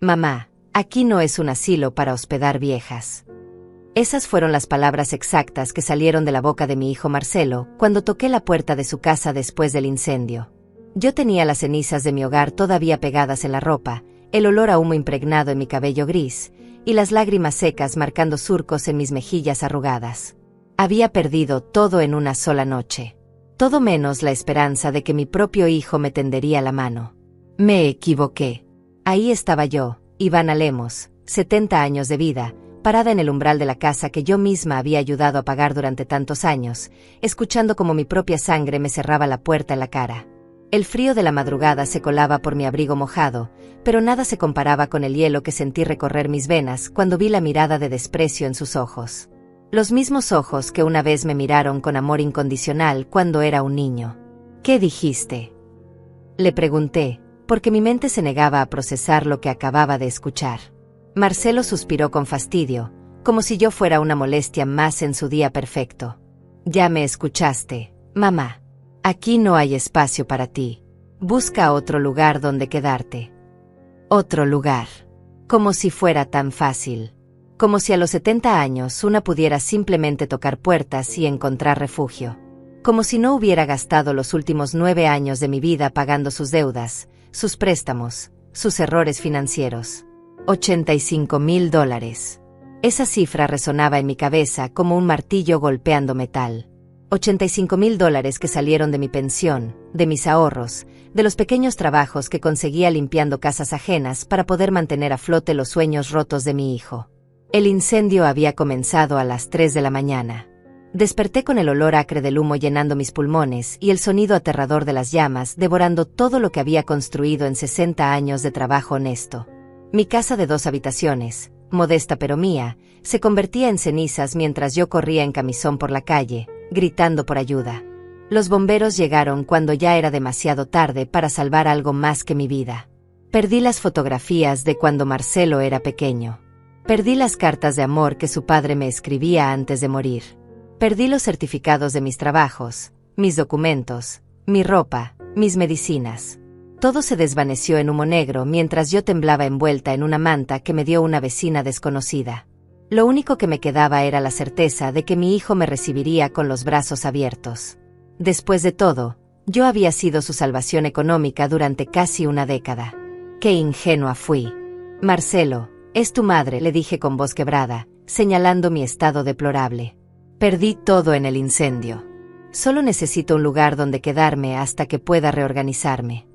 Mamá, aquí no es un asilo para hospedar viejas. Esas fueron las palabras exactas que salieron de la boca de mi hijo Marcelo cuando toqué la puerta de su casa después del incendio. Yo tenía las cenizas de mi hogar todavía pegadas en la ropa, el olor a humo impregnado en mi cabello gris, y las lágrimas secas marcando surcos en mis mejillas arrugadas. Había perdido todo en una sola noche. Todo menos la esperanza de que mi propio hijo me tendería la mano. Me equivoqué. Ahí estaba yo, Ivana Lemos, 70 años de vida, parada en el umbral de la casa que yo misma había ayudado a pagar durante tantos años, escuchando como mi propia sangre me cerraba la puerta en la cara. El frío de la madrugada se colaba por mi abrigo mojado, pero nada se comparaba con el hielo que sentí recorrer mis venas cuando vi la mirada de desprecio en sus ojos. Los mismos ojos que una vez me miraron con amor incondicional cuando era un niño. ¿Qué dijiste?, le pregunté, porque mi mente se negaba a procesar lo que acababa de escuchar. Marcelo suspiró con fastidio, como si yo fuera una molestia más en su día perfecto. Ya me escuchaste, mamá. Aquí no hay espacio para ti. Busca otro lugar donde quedarte. Otro lugar. Como si fuera tan fácil. Como si a los 70 años una pudiera simplemente tocar puertas y encontrar refugio. Como si no hubiera gastado los últimos 9 años de mi vida pagando sus deudas, sus préstamos, sus errores financieros. $85,000. Esa cifra resonaba en mi cabeza como un martillo golpeando metal. $85,000 que salieron de mi pensión, de mis ahorros, de los pequeños trabajos que conseguía limpiando casas ajenas para poder mantener a flote los sueños rotos de mi hijo. El incendio había comenzado a las 3 de la mañana. Desperté con el olor acre del humo llenando mis pulmones y el sonido aterrador de las llamas devorando todo lo que había construido en 60 años de trabajo honesto. Mi casa de 2 habitaciones, modesta pero mía, se convertía en cenizas mientras yo corría en camisón por la calle, gritando por ayuda. Los bomberos llegaron cuando ya era demasiado tarde para salvar algo más que mi vida. Perdí las fotografías de cuando Marcelo era pequeño. Perdí las cartas de amor que su padre me escribía antes de morir. Perdí los certificados de mis trabajos, mis documentos, mi ropa, mis medicinas. Todo se desvaneció en humo negro mientras yo temblaba envuelta en una manta que me dio una vecina desconocida. Lo único que me quedaba era la certeza de que mi hijo me recibiría con los brazos abiertos. Después de todo, yo había sido su salvación económica durante casi una década. ¡Qué ingenua fui! Marcelo, es tu madre, le dije con voz quebrada, señalando mi estado deplorable. Perdí todo en el incendio. Solo necesito un lugar donde quedarme hasta que pueda reorganizarme.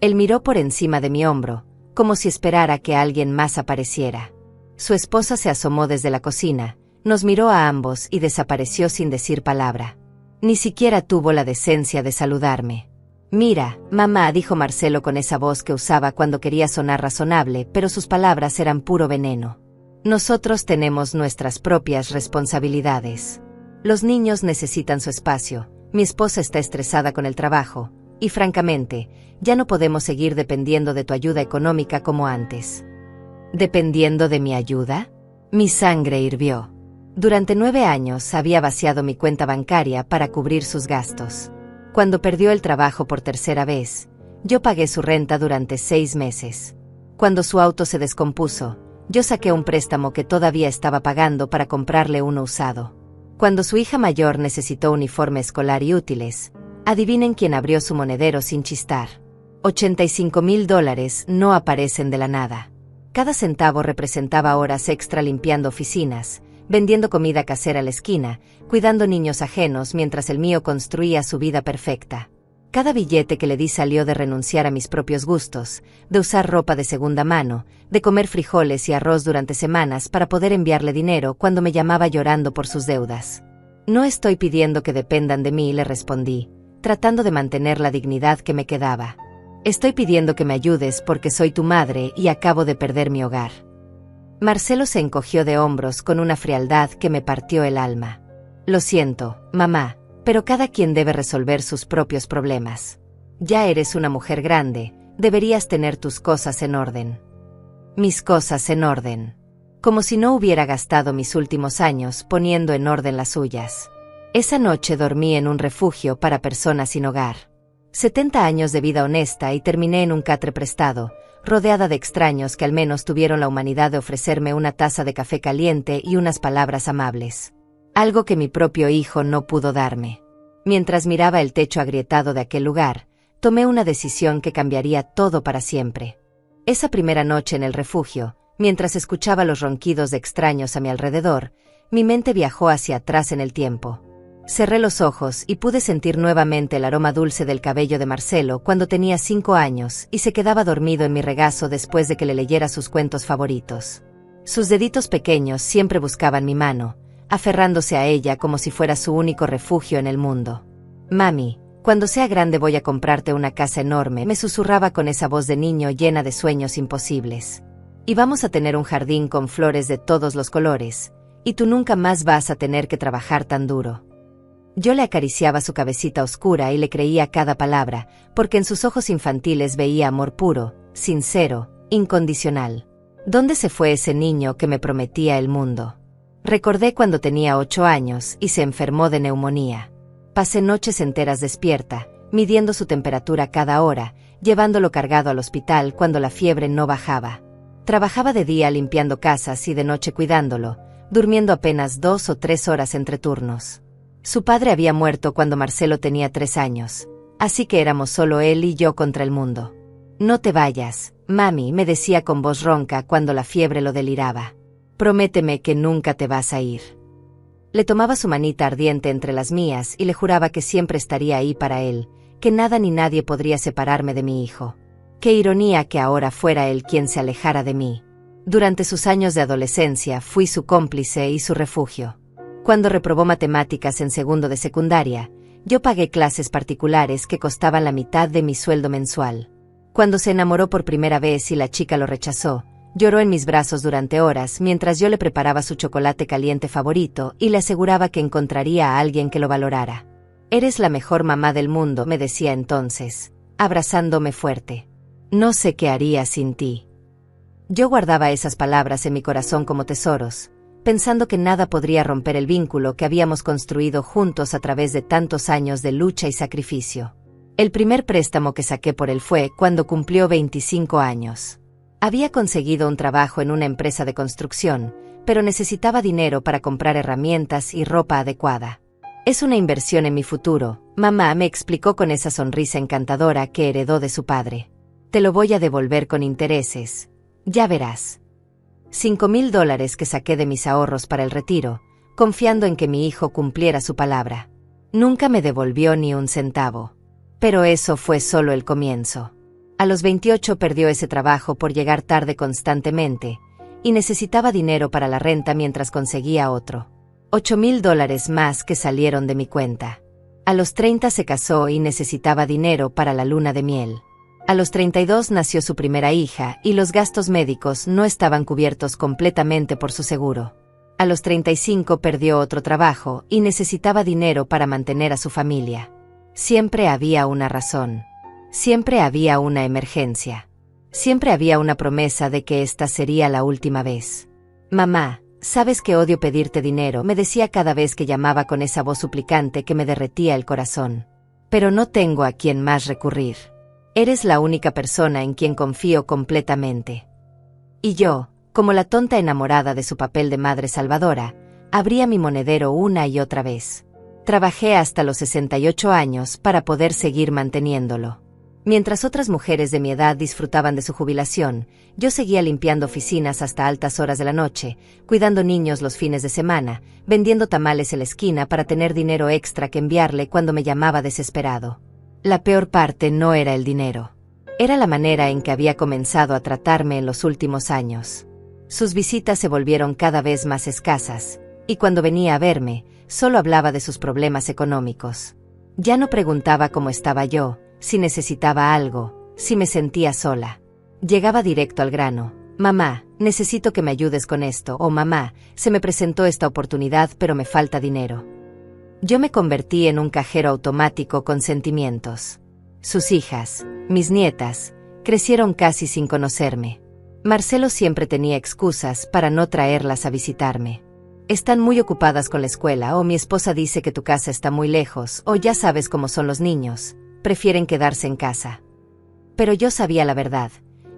Él miró por encima de mi hombro, como si esperara que alguien más apareciera. Su esposa se asomó desde la cocina, nos miró a ambos y desapareció sin decir palabra. Ni siquiera tuvo la decencia de saludarme. Mira, mamá, dijo Marcelo con esa voz que usaba cuando quería sonar razonable, pero sus palabras eran puro veneno. Nosotros tenemos nuestras propias responsabilidades. Los niños necesitan su espacio, mi esposa está estresada con el trabajo, y francamente, ya no podemos seguir dependiendo de tu ayuda económica como antes. ¿Dependiendo de mi ayuda? Mi sangre hirvió. Durante 9 años había vaciado mi cuenta bancaria para cubrir sus gastos. Cuando perdió el trabajo por tercera vez, yo pagué su renta durante 6 meses. Cuando su auto se descompuso, yo saqué un préstamo que todavía estaba pagando para comprarle uno usado. Cuando su hija mayor necesitó uniforme escolar y útiles, adivinen quién abrió su monedero sin chistar. $85,000 no aparecen de la nada. Cada centavo representaba horas extra limpiando oficinas, vendiendo comida casera a la esquina, cuidando niños ajenos mientras el mío construía su vida perfecta. Cada billete que le di salió de renunciar a mis propios gustos, de usar ropa de segunda mano, de comer frijoles y arroz durante semanas para poder enviarle dinero cuando me llamaba llorando por sus deudas. No estoy pidiendo que dependan de mí, le respondí, tratando de mantener la dignidad que me quedaba. Estoy pidiendo que me ayudes porque soy tu madre y acabo de perder mi hogar. Marcelo se encogió de hombros con una frialdad que me partió el alma. Lo siento, mamá, pero cada quien debe resolver sus propios problemas. Ya eres una mujer grande, deberías tener tus cosas en orden. Mis cosas en orden. Como si no hubiera gastado mis últimos años poniendo en orden las suyas. Esa noche dormí en un refugio para personas sin hogar. 70 años de vida honesta y terminé en un catre prestado, rodeada de extraños que al menos tuvieron la humanidad de ofrecerme una taza de café caliente y unas palabras amables. Algo que mi propio hijo no pudo darme. Mientras miraba el techo agrietado de aquel lugar, tomé una decisión que cambiaría todo para siempre. Esa primera noche en el refugio, mientras escuchaba los ronquidos de extraños a mi alrededor, mi mente viajó hacia atrás en el tiempo. Cerré los ojos y pude sentir nuevamente el aroma dulce del cabello de Marcelo cuando tenía 5 años y se quedaba dormido en mi regazo después de que le leyera sus cuentos favoritos. Sus deditos pequeños siempre buscaban mi mano, aferrándose a ella como si fuera su único refugio en el mundo. «Mami, cuando sea grande voy a comprarte una casa enorme», me susurraba con esa voz de niño llena de sueños imposibles. «Y vamos a tener un jardín con flores de todos los colores, y tú nunca más vas a tener que trabajar tan duro». Yo le acariciaba su cabecita oscura y le creía cada palabra, porque en sus ojos infantiles veía amor puro, sincero, incondicional. ¿Dónde se fue ese niño que me prometía el mundo? Recordé cuando tenía 8 años y se enfermó de neumonía. Pasé noches enteras despierta, midiendo su temperatura cada hora, llevándolo cargado al hospital cuando la fiebre no bajaba. Trabajaba de día limpiando casas y de noche cuidándolo, durmiendo apenas 2 o 3 horas entre turnos. Su padre había muerto cuando Marcelo tenía 3 años, así que éramos solo él y yo contra el mundo. «No te vayas, mami», me decía con voz ronca cuando la fiebre lo deliraba. «Prométeme que nunca te vas a ir». Le tomaba su manita ardiente entre las mías y le juraba que siempre estaría ahí para él, que nada ni nadie podría separarme de mi hijo. Qué ironía que ahora fuera él quien se alejara de mí. Durante sus años de adolescencia fui su cómplice y su refugio. Cuando reprobó matemáticas en segundo de secundaria, yo pagué clases particulares que costaban la mitad de mi sueldo mensual. Cuando se enamoró por primera vez y la chica lo rechazó, lloró en mis brazos durante horas mientras yo le preparaba su chocolate caliente favorito y le aseguraba que encontraría a alguien que lo valorara. «Eres la mejor mamá del mundo», me decía entonces, abrazándome fuerte. «No sé qué haría sin ti». Yo guardaba esas palabras en mi corazón como tesoros, pensando que nada podría romper el vínculo que habíamos construido juntos a través de tantos años de lucha y sacrificio. El primer préstamo que saqué por él fue cuando cumplió 25 años. Había conseguido un trabajo en una empresa de construcción, pero necesitaba dinero para comprar herramientas y ropa adecuada. «Es una inversión en mi futuro», mamá me explicó con esa sonrisa encantadora que heredó de su padre. «Te lo voy a devolver con intereses. Ya verás». $5,000 que saqué de mis ahorros para el retiro, confiando en que mi hijo cumpliera su palabra. Nunca me devolvió ni un centavo. Pero eso fue solo el comienzo. A los 28 perdió ese trabajo por llegar tarde constantemente, y necesitaba dinero para la renta mientras conseguía otro. $8,000 más que salieron de mi cuenta. A los 30 se casó y necesitaba dinero para la luna de miel. A los 32 nació su primera hija y los gastos médicos no estaban cubiertos completamente por su seguro. A los 35 perdió otro trabajo y necesitaba dinero para mantener a su familia. Siempre había una razón. Siempre había una emergencia. Siempre había una promesa de que esta sería la última vez. «Mamá, sabes que odio pedirte dinero», me decía cada vez que llamaba con esa voz suplicante que me derretía el corazón. «Pero no tengo a quién más recurrir. Eres la única persona en quien confío completamente». Y yo, como la tonta enamorada de su papel de madre salvadora, abría mi monedero una y otra vez. Trabajé hasta los 68 años para poder seguir manteniéndolo. Mientras otras mujeres de mi edad disfrutaban de su jubilación, yo seguía limpiando oficinas hasta altas horas de la noche, cuidando niños los fines de semana, vendiendo tamales en la esquina para tener dinero extra que enviarle cuando me llamaba desesperado. La peor parte no era el dinero. Era la manera en que había comenzado a tratarme en los últimos años. Sus visitas se volvieron cada vez más escasas, y cuando venía a verme, solo hablaba de sus problemas económicos. Ya no preguntaba cómo estaba yo, si necesitaba algo, si me sentía sola. Llegaba directo al grano. «Mamá, necesito que me ayudes con esto», o «Mamá, se me presentó esta oportunidad pero me falta dinero». Yo me convertí en un cajero automático con sentimientos. Sus hijas, mis nietas, crecieron casi sin conocerme. Marcelo siempre tenía excusas para no traerlas a visitarme. «Están muy ocupadas con la escuela», o «Mi esposa dice que tu casa está muy lejos», o «Ya sabes cómo son los niños, prefieren quedarse en casa». Pero yo sabía la verdad.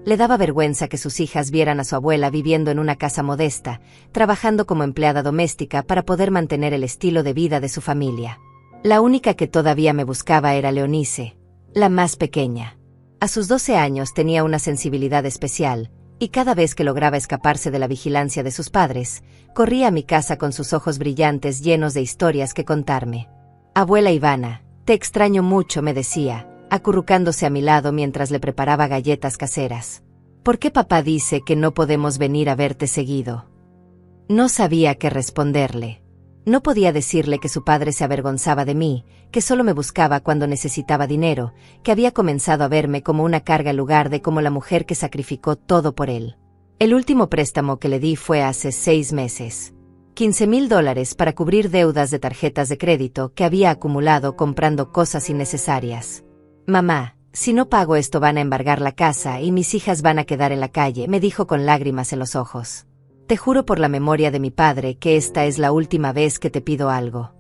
Le daba vergüenza que sus hijas vieran a su abuela viviendo en una casa modesta, trabajando como empleada doméstica para poder mantener el estilo de vida de su familia. La única que todavía me buscaba era Leonice, la más pequeña. A sus 12 años tenía una sensibilidad especial, y cada vez que lograba escaparse de la vigilancia de sus padres, corría a mi casa con sus ojos brillantes llenos de historias que contarme. «Abuela Ivana, te extraño mucho», me decía, acurrucándose a mi lado mientras le preparaba galletas caseras. «¿Por qué papá dice que no podemos venir a verte seguido?». No sabía qué responderle. No podía decirle que su padre se avergonzaba de mí, que solo me buscaba cuando necesitaba dinero, que había comenzado a verme como una carga en lugar de como la mujer que sacrificó todo por él. El último préstamo que le di fue hace 6 meses. $15,000 para cubrir deudas de tarjetas de crédito que había acumulado comprando cosas innecesarias. «Mamá, si no pago esto van a embargar la casa y mis hijas van a quedar en la calle», me dijo con lágrimas en los ojos. «Te juro por la memoria de mi padre que esta es la última vez que te pido algo».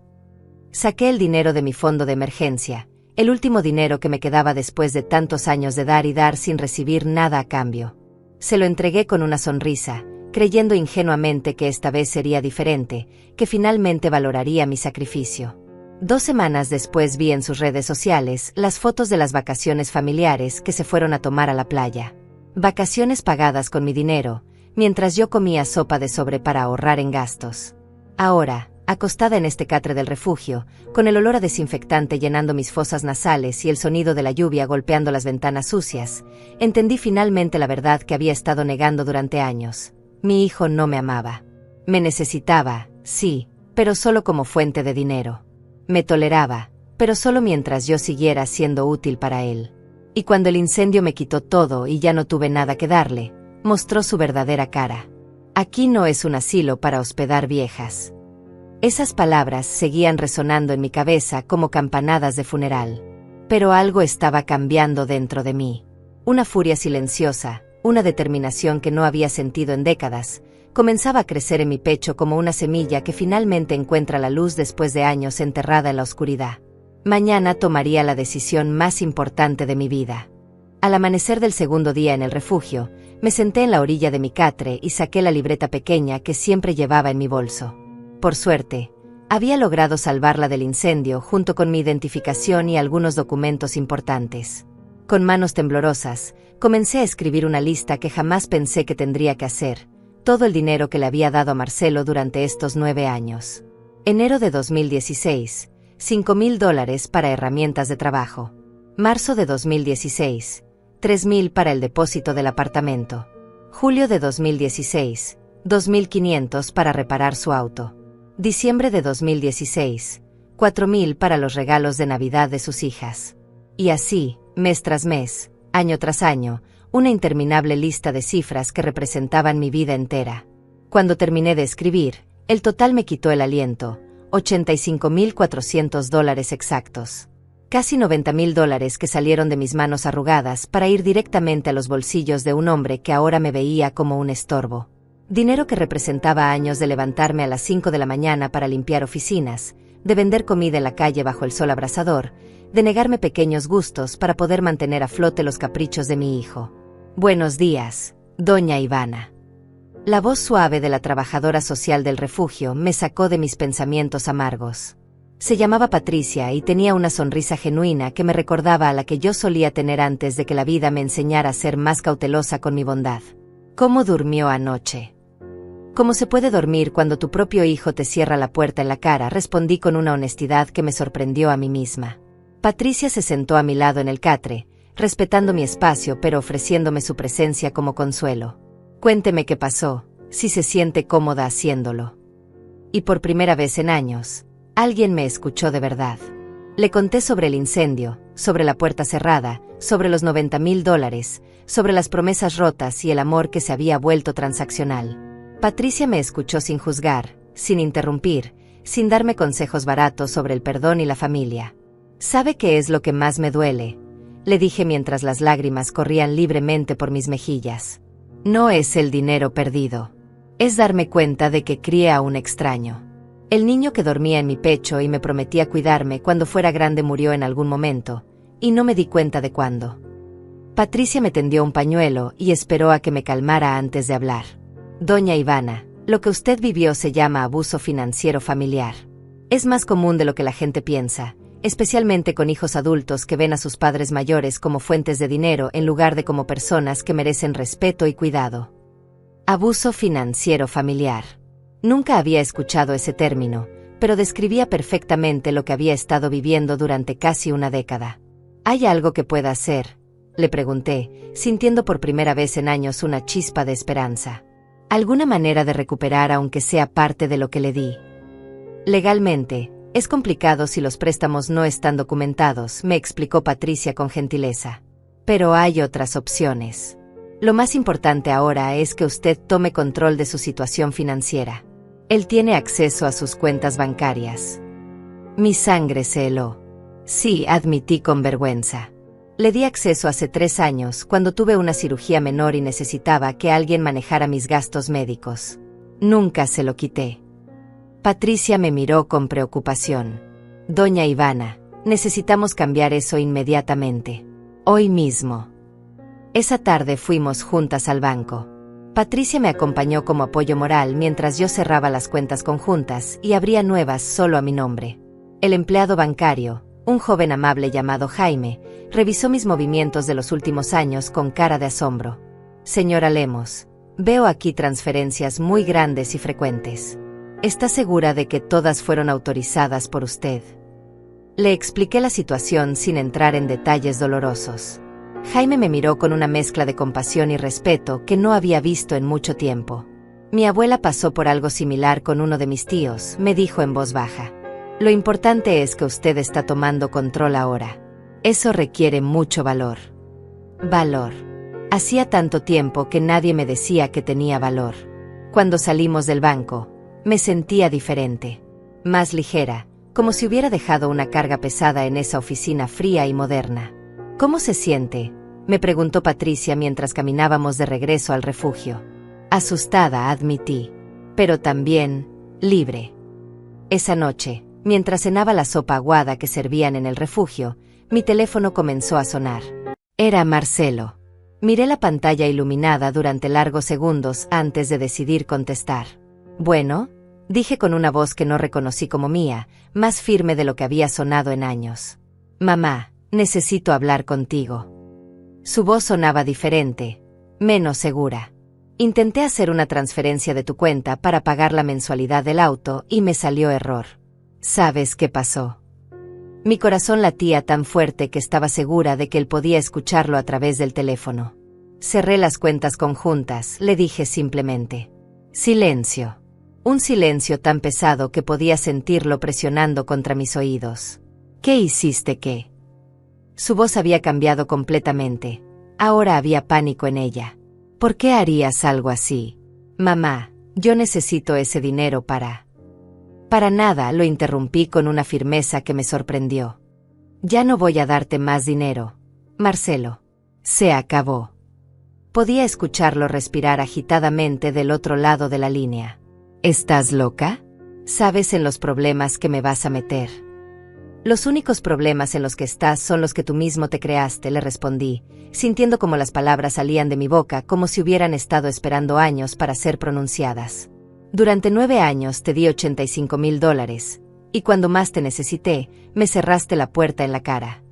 Saqué el dinero de mi fondo de emergencia, el último dinero que me quedaba después de tantos años de dar y dar sin recibir nada a cambio. Se lo entregué con una sonrisa, creyendo ingenuamente que esta vez sería diferente, que finalmente valoraría mi sacrificio. 2 semanas después vi en sus redes sociales las fotos de las vacaciones familiares que se fueron a tomar a la playa. Vacaciones pagadas con mi dinero, mientras yo comía sopa de sobre para ahorrar en gastos. Ahora, acostada en este catre del refugio, con el olor a desinfectante llenando mis fosas nasales y el sonido de la lluvia golpeando las ventanas sucias, entendí finalmente la verdad que había estado negando durante años. Mi hijo no me amaba. Me necesitaba, sí, pero solo como fuente de dinero. Me toleraba, pero solo mientras yo siguiera siendo útil para él. Y cuando el incendio me quitó todo y ya no tuve nada que darle, mostró su verdadera cara. «Aquí no es un asilo para hospedar viejas». Esas palabras seguían resonando en mi cabeza como campanadas de funeral. Pero algo estaba cambiando dentro de mí. Una furia silenciosa, una determinación que no había sentido en décadas, comenzaba a crecer en mi pecho como una semilla que finalmente encuentra la luz después de años enterrada en la oscuridad. Mañana tomaría la decisión más importante de mi vida. Al amanecer del segundo día en el refugio, me senté en la orilla de mi catre y saqué la libreta pequeña que siempre llevaba en mi bolso. Por suerte, había logrado salvarla del incendio junto con mi identificación y algunos documentos importantes. Con manos temblorosas, comencé a escribir una lista que jamás pensé que tendría que hacer, todo el dinero que le había dado a Marcelo durante estos 9 años. Enero de 2016, $5,000 para herramientas de trabajo. Marzo de 2016, $3,000 para el depósito del apartamento. Julio de 2016, $2,500 para reparar su auto. Diciembre de 2016, $4,000 para los regalos de Navidad de sus hijas. Y así, mes tras mes, año tras año, una interminable lista de cifras que representaban mi vida entera. Cuando terminé de escribir, el total me quitó el aliento, $85,400 exactos. Casi $90,000 que salieron de mis manos arrugadas para ir directamente a los bolsillos de un hombre que ahora me veía como un estorbo. Dinero que representaba años de levantarme a las 5 de la mañana para limpiar oficinas, de vender comida en la calle bajo el sol abrasador, de negarme pequeños gustos para poder mantener a flote los caprichos de mi hijo. «Buenos días, doña Ivana». La voz suave de la trabajadora social del refugio me sacó de mis pensamientos amargos. Se llamaba Patricia y tenía una sonrisa genuina que me recordaba a la que yo solía tener antes de que la vida me enseñara a ser más cautelosa con mi bondad. «¿Cómo durmió anoche?». «¿Cómo se puede dormir cuando tu propio hijo te cierra la puerta en la cara?», respondí con una honestidad que me sorprendió a mí misma. Patricia se sentó a mi lado en el catre, respetando mi espacio pero ofreciéndome su presencia como consuelo. «Cuénteme qué pasó, si se siente cómoda haciéndolo». Y por primera vez en años, alguien me escuchó de verdad. Le conté sobre el incendio, sobre la puerta cerrada, sobre los $90,000, sobre las promesas rotas y el amor que se había vuelto transaccional. Patricia me escuchó sin juzgar, sin interrumpir, sin darme consejos baratos sobre el perdón y la familia. «¿Sabe qué es lo que más me duele?», le dije mientras las lágrimas corrían libremente por mis mejillas. «No es el dinero perdido. Es darme cuenta de que crié a un extraño. El niño que dormía en mi pecho y me prometía cuidarme cuando fuera grande murió en algún momento, y no me di cuenta de cuándo». Patricia me tendió un pañuelo y esperó a que me calmara antes de hablar. Doña Ivana, lo que usted vivió se llama abuso financiero familiar. Es más común de lo que la gente piensa, especialmente con hijos adultos que ven a sus padres mayores como fuentes de dinero en lugar de como personas que merecen respeto y cuidado. Abuso financiero familiar. Nunca había escuchado ese término, pero describía perfectamente lo que había estado viviendo durante casi una década. ¿Hay algo que pueda hacer?, le pregunté, sintiendo por primera vez en años una chispa de esperanza. ¿Alguna manera de recuperar aunque sea parte de lo que le di? Legalmente, es complicado si los préstamos no están documentados, me explicó Patricia con gentileza. Pero hay otras opciones. Lo más importante ahora es que usted tome control de su situación financiera. Él tiene acceso a sus cuentas bancarias. Mi sangre se heló. Sí, admití con vergüenza. Le di acceso hace 3 años, cuando tuve una cirugía menor y necesitaba que alguien manejara mis gastos médicos. Nunca se lo quité. Patricia me miró con preocupación. Doña Ivana, necesitamos cambiar eso inmediatamente. Hoy mismo. Esa tarde fuimos juntas al banco. Patricia me acompañó como apoyo moral mientras yo cerraba las cuentas conjuntas y abría nuevas solo a mi nombre. El empleado bancario, un joven amable llamado Jaime, revisó mis movimientos de los últimos años con cara de asombro. Señora Lemos, veo aquí transferencias muy grandes y frecuentes. ¿Está segura de que todas fueron autorizadas por usted? Le expliqué la situación sin entrar en detalles dolorosos. Jaime me miró con una mezcla de compasión y respeto que no había visto en mucho tiempo. Mi abuela pasó por algo similar con uno de mis tíos, me dijo en voz baja. Lo importante es que usted está tomando control ahora. Eso requiere mucho valor. Valor. Hacía tanto tiempo que nadie me decía que tenía valor. Cuando salimos del banco, me sentía diferente. Más ligera, como si hubiera dejado una carga pesada en esa oficina fría y moderna. ¿Cómo se siente?, me preguntó Patricia mientras caminábamos de regreso al refugio. Asustada, admití. Pero también, libre. Esa noche, mientras cenaba la sopa aguada que servían en el refugio, mi teléfono comenzó a sonar. Era Marcelo. Miré la pantalla iluminada durante largos segundos antes de decidir contestar. Bueno, dije con una voz que no reconocí como mía, más firme de lo que había sonado en años. Mamá, necesito hablar contigo. Su voz sonaba diferente, menos segura. Intenté hacer una transferencia de tu cuenta para pagar la mensualidad del auto y me salió error. ¿Sabes qué pasó? Mi corazón latía tan fuerte que estaba segura de que él podía escucharlo a través del teléfono. Cerré las cuentas conjuntas, le dije simplemente. Silencio. Un silencio tan pesado que podía sentirlo presionando contra mis oídos. ¿Qué hiciste qué? Su voz había cambiado completamente. Ahora había pánico en ella. ¿Por qué harías algo así? Mamá, yo necesito ese dinero para... Para nada, lo interrumpí con una firmeza que me sorprendió. Ya no voy a darte más dinero, Marcelo. Se acabó. Podía escucharlo respirar agitadamente del otro lado de la línea. ¿Estás loca? Sabes en los problemas que me vas a meter. Los únicos problemas en los que estás son los que tú mismo te creaste, le respondí, sintiendo como las palabras salían de mi boca como si hubieran estado esperando años para ser pronunciadas. Durante 9 años te di $85,000, y cuando más te necesité, me cerraste la puerta en la cara.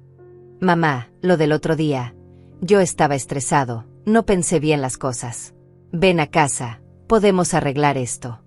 Mamá, lo del otro día. Yo estaba estresado, no pensé bien las cosas. Ven a casa, podemos arreglar esto.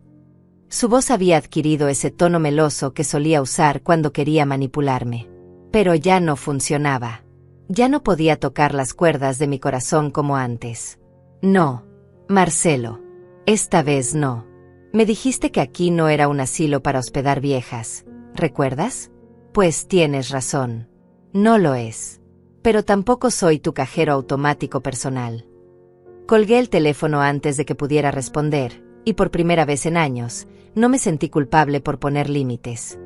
Su voz había adquirido ese tono meloso que solía usar cuando quería manipularme. Pero ya no funcionaba. Ya no podía tocar las cuerdas de mi corazón como antes. No, Marcelo. Esta vez no. Me dijiste que aquí no era un asilo para hospedar viejas, ¿recuerdas? Pues tienes razón. No lo es. Pero tampoco soy tu cajero automático personal. Colgué el teléfono antes de que pudiera responder, y por primera vez en años, no me sentí culpable por poner límites.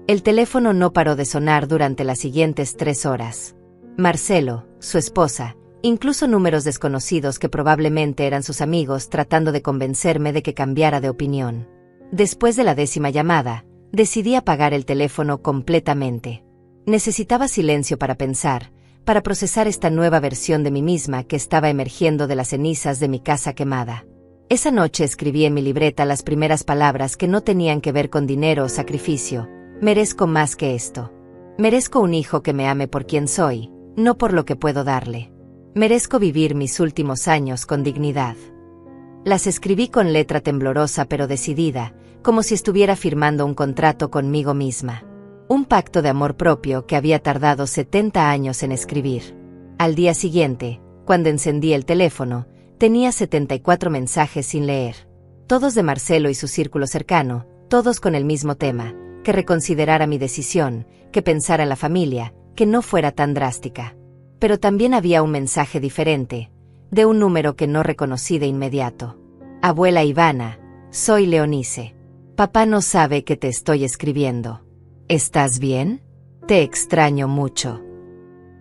El teléfono no paró de sonar durante las siguientes 3 horas. Marcelo, su esposa, incluso números desconocidos que probablemente eran sus amigos tratando de convencerme de que cambiara de opinión. Después de la 10ª llamada, decidí apagar el teléfono completamente. Necesitaba silencio para pensar, para procesar esta nueva versión de mí misma que estaba emergiendo de las cenizas de mi casa quemada. Esa noche escribí en mi libreta las primeras palabras que no tenían que ver con dinero o sacrificio. Merezco más que esto. Merezco un hijo que me ame por quien soy, no por lo que puedo darle. Merezco vivir mis últimos años con dignidad. Las escribí con letra temblorosa pero decidida, como si estuviera firmando un contrato conmigo misma. Un pacto de amor propio que había tardado 70 años en escribir. Al día siguiente, cuando encendí el teléfono, tenía 74 mensajes sin leer. Todos de Marcelo y su círculo cercano, todos con el mismo tema, que reconsiderara mi decisión, que pensara en la familia, que no fuera tan drástica. Pero también había un mensaje diferente, de un número que no reconocí de inmediato. Abuela Ivana, soy Leonice. Papá no sabe que te estoy escribiendo. ¿Estás bien? Te extraño mucho.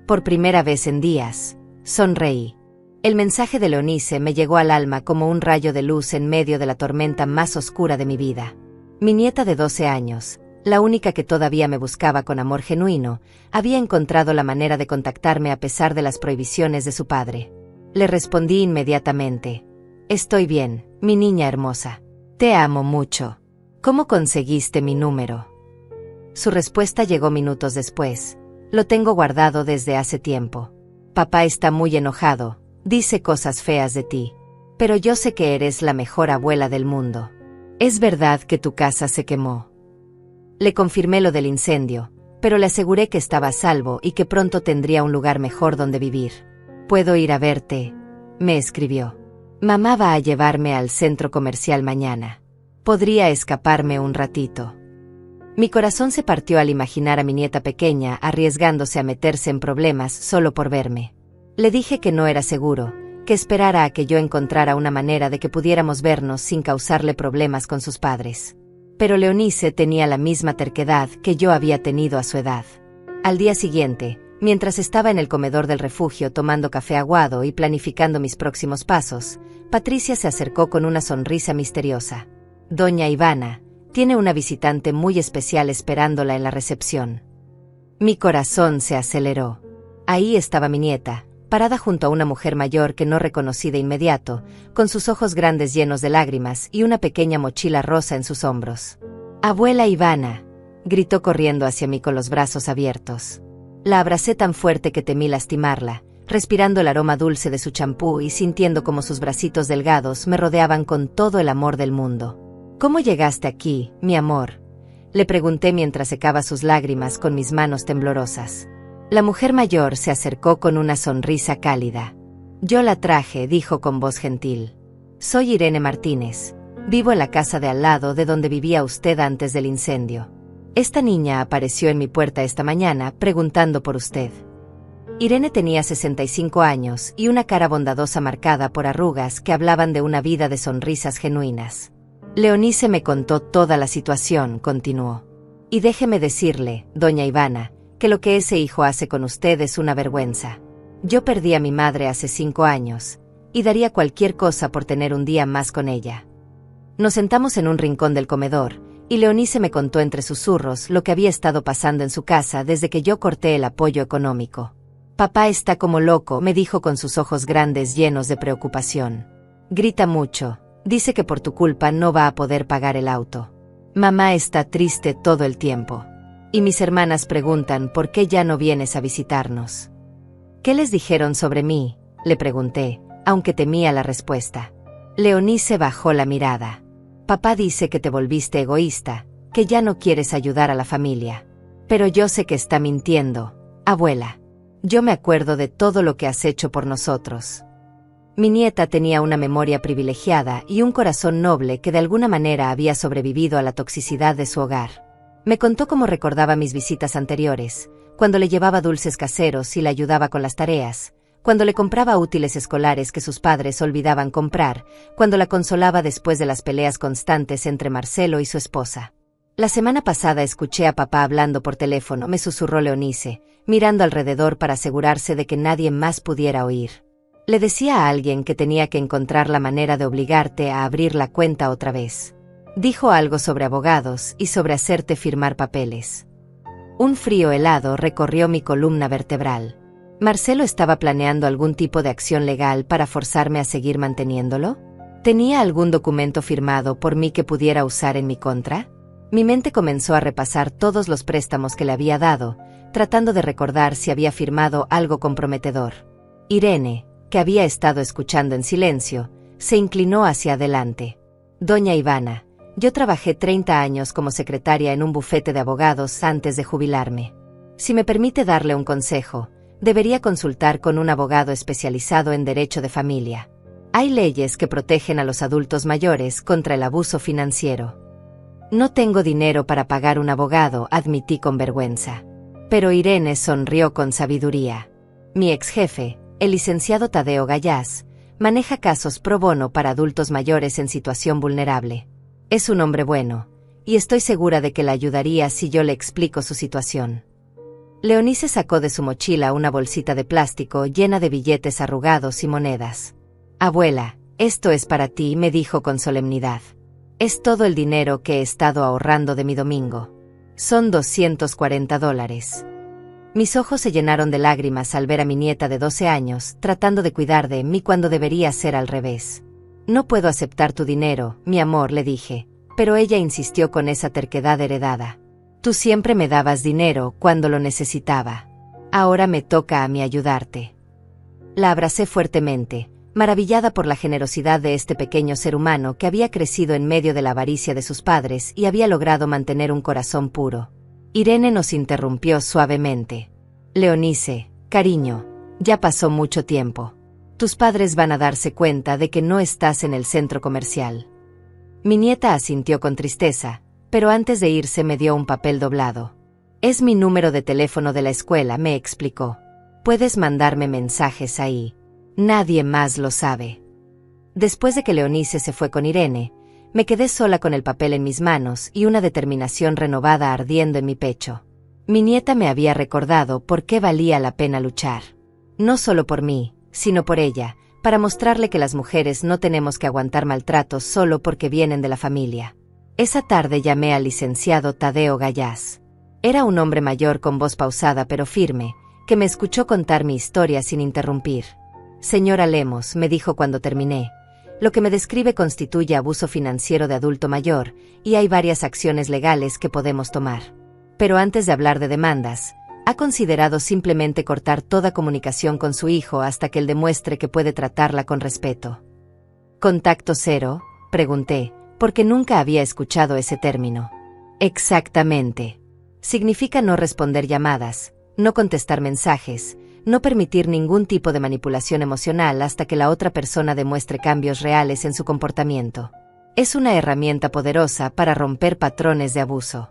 Por primera vez en días, sonreí. El mensaje de Leonice me llegó al alma como un rayo de luz en medio de la tormenta más oscura de mi vida. Mi nieta de 12 años, la única que todavía me buscaba con amor genuino, había encontrado la manera de contactarme a pesar de las prohibiciones de su padre. Le respondí inmediatamente. Estoy bien, mi niña hermosa. Te amo mucho. ¿Cómo conseguiste mi número? Su respuesta llegó minutos después. Lo tengo guardado desde hace tiempo. Papá está muy enojado, dice cosas feas de ti. Pero yo sé que eres la mejor abuela del mundo. ¿Es verdad que tu casa se quemó? Le confirmé lo del incendio, pero le aseguré que estaba a salvo y que pronto tendría un lugar mejor donde vivir. ¿Puedo ir a verte?, me escribió. Mamá va a llevarme al centro comercial mañana. Podría escaparme un ratito. Mi corazón se partió al imaginar a mi nieta pequeña arriesgándose a meterse en problemas solo por verme. Le dije que no era seguro, que esperara a que yo encontrara una manera de que pudiéramos vernos sin causarle problemas con sus padres. Pero Leonice tenía la misma terquedad que yo había tenido a su edad. Al día siguiente, mientras estaba en el comedor del refugio tomando café aguado y planificando mis próximos pasos, Patricia se acercó con una sonrisa misteriosa. Doña Ivana, tiene una visitante muy especial esperándola en la recepción. Mi corazón se aceleró. Ahí estaba mi nieta, parada junto a una mujer mayor que no reconocí de inmediato, con sus ojos grandes llenos de lágrimas y una pequeña mochila rosa en sus hombros. «Abuela Ivana», gritó corriendo hacia mí con los brazos abiertos. La abracé tan fuerte que temí lastimarla, respirando el aroma dulce de su champú y sintiendo como sus bracitos delgados me rodeaban con todo el amor del mundo. «¿Cómo llegaste aquí, mi amor?», le pregunté mientras secaba sus lágrimas con mis manos temblorosas. La mujer mayor se acercó con una sonrisa cálida. «Yo la traje», dijo con voz gentil. «Soy Irene Martínez. Vivo en la casa de al lado de donde vivía usted antes del incendio. Esta niña apareció en mi puerta esta mañana preguntando por usted». Irene tenía 65 años y una cara bondadosa marcada por arrugas que hablaban de una vida de sonrisas genuinas. Leonice me contó toda la situación, continuó. «Y déjeme decirle, doña Ivana, que lo que ese hijo hace con usted es una vergüenza. Yo perdí a mi madre hace 5 años, y daría cualquier cosa por tener un día más con ella». Nos sentamos en un rincón del comedor, y Leonice me contó entre susurros lo que había estado pasando en su casa desde que yo corté el apoyo económico. «Papá está como loco», me dijo con sus ojos grandes llenos de preocupación. «Grita mucho, dice que por tu culpa no va a poder pagar el auto. Mamá está triste todo el tiempo. Y mis hermanas preguntan por qué ya no vienes a visitarnos». «¿Qué les dijeron sobre mí?», le pregunté, aunque temía la respuesta. Leonice bajó la mirada. «Papá dice que te volviste egoísta, que ya no quieres ayudar a la familia. Pero yo sé que está mintiendo, abuela. Yo me acuerdo de todo lo que has hecho por nosotros». Mi nieta tenía una memoria privilegiada y un corazón noble que de alguna manera había sobrevivido a la toxicidad de su hogar. Me contó cómo recordaba mis visitas anteriores, cuando le llevaba dulces caseros y le ayudaba con las tareas, cuando le compraba útiles escolares que sus padres olvidaban comprar, cuando la consolaba después de las peleas constantes entre Marcelo y su esposa. «La semana pasada escuché a papá hablando por teléfono», me susurró Leonice, mirando alrededor para asegurarse de que nadie más pudiera oír. «Le decía a alguien que tenía que encontrar la manera de obligarte a abrir la cuenta otra vez. Dijo algo sobre abogados y sobre hacerte firmar papeles». Un frío helado recorrió mi columna vertebral. ¿Marcelo estaba planeando algún tipo de acción legal para forzarme a seguir manteniéndolo? ¿Tenía algún documento firmado por mí que pudiera usar en mi contra? Mi mente comenzó a repasar todos los préstamos que le había dado, tratando de recordar si había firmado algo comprometedor. Irene, que había estado escuchando en silencio, se inclinó hacia adelante. Doña Ivana, yo trabajé 30 años como secretaria en un bufete de abogados antes de jubilarme. Si me permite darle un consejo, debería consultar con un abogado especializado en derecho de familia. Hay leyes que protegen a los adultos mayores contra el abuso financiero. No tengo dinero para pagar un abogado, admití con vergüenza. Pero Irene sonrió con sabiduría. Mi ex jefe, el licenciado Tadeo Gallás, maneja casos pro bono para adultos mayores en situación vulnerable. Es un hombre bueno, y estoy segura de que le ayudaría si yo le explico su situación. Leonice sacó de su mochila una bolsita de plástico llena de billetes arrugados y monedas. Abuela, esto es para ti, me dijo con solemnidad. Es todo el dinero que he estado ahorrando de mi domingo. Son $240. Mis ojos se llenaron de lágrimas al ver a mi nieta de 12 años tratando de cuidar de mí cuando debería ser al revés. No puedo aceptar tu dinero, mi amor, le dije, pero ella insistió con esa terquedad heredada. Tú siempre me dabas dinero cuando lo necesitaba. Ahora me toca a mí ayudarte. La abracé fuertemente, maravillada por la generosidad de este pequeño ser humano que había crecido en medio de la avaricia de sus padres y había logrado mantener un corazón puro. Irene nos interrumpió suavemente. Leonice, cariño, ya pasó mucho tiempo. Tus padres van a darse cuenta de que no estás en el centro comercial. Mi nieta asintió con tristeza, pero antes de irse me dio un papel doblado. Es mi número de teléfono de la escuela, me explicó. Puedes mandarme mensajes ahí. Nadie más lo sabe. Después de que Leonice se fue con Irene, me quedé sola con el papel en mis manos y una determinación renovada ardiendo en mi pecho. Mi nieta me había recordado por qué valía la pena luchar. No solo por mí, sino por ella, para mostrarle que las mujeres no tenemos que aguantar maltratos solo porque vienen de la familia. Esa tarde llamé al licenciado Tadeo Gallás. Era un hombre mayor con voz pausada pero firme, que me escuchó contar mi historia sin interrumpir. Señora Lemos, me dijo cuando terminé, lo que me describe constituye abuso financiero de adulto mayor, y hay varias acciones legales que podemos tomar. Pero antes de hablar de demandas, ¿ha considerado simplemente cortar toda comunicación con su hijo hasta que él demuestre que puede tratarla con respeto? ¿Contacto cero?, pregunté, porque nunca había escuchado ese término. Exactamente. Significa no responder llamadas, no contestar mensajes, no permitir ningún tipo de manipulación emocional hasta que la otra persona demuestre cambios reales en su comportamiento. Es una herramienta poderosa para romper patrones de abuso.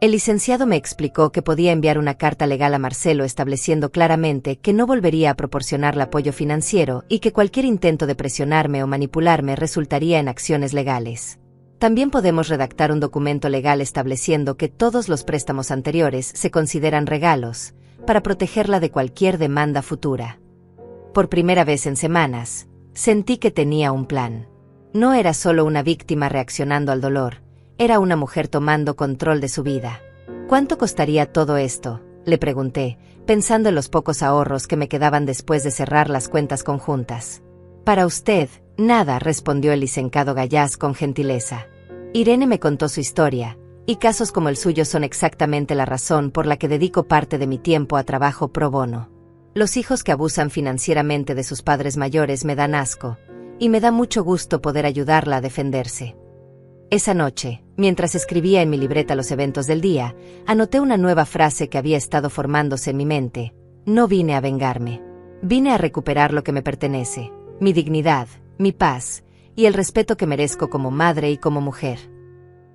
El licenciado me explicó que podía enviar una carta legal a Marcelo estableciendo claramente que no volvería a proporcionarle apoyo financiero y que cualquier intento de presionarme o manipularme resultaría en acciones legales. También podemos redactar un documento legal estableciendo que todos los préstamos anteriores se consideran regalos, para protegerla de cualquier demanda futura. Por primera vez en semanas, sentí que tenía un plan. No era solo una víctima reaccionando al dolor, era una mujer tomando control de su vida. ¿Cuánto costaría todo esto?, le pregunté, pensando en los pocos ahorros que me quedaban después de cerrar las cuentas conjuntas. Para usted, nada, respondió el licenciado Gallás con gentileza. Irene me contó su historia, y casos como el suyo son exactamente la razón por la que dedico parte de mi tiempo a trabajo pro bono. Los hijos que abusan financieramente de sus padres mayores me dan asco, y me da mucho gusto poder ayudarla a defenderse. Esa noche, mientras escribía en mi libreta los eventos del día, anoté una nueva frase que había estado formándose en mi mente. No vine a vengarme. Vine a recuperar lo que me pertenece, mi dignidad, mi paz, y el respeto que merezco como madre y como mujer.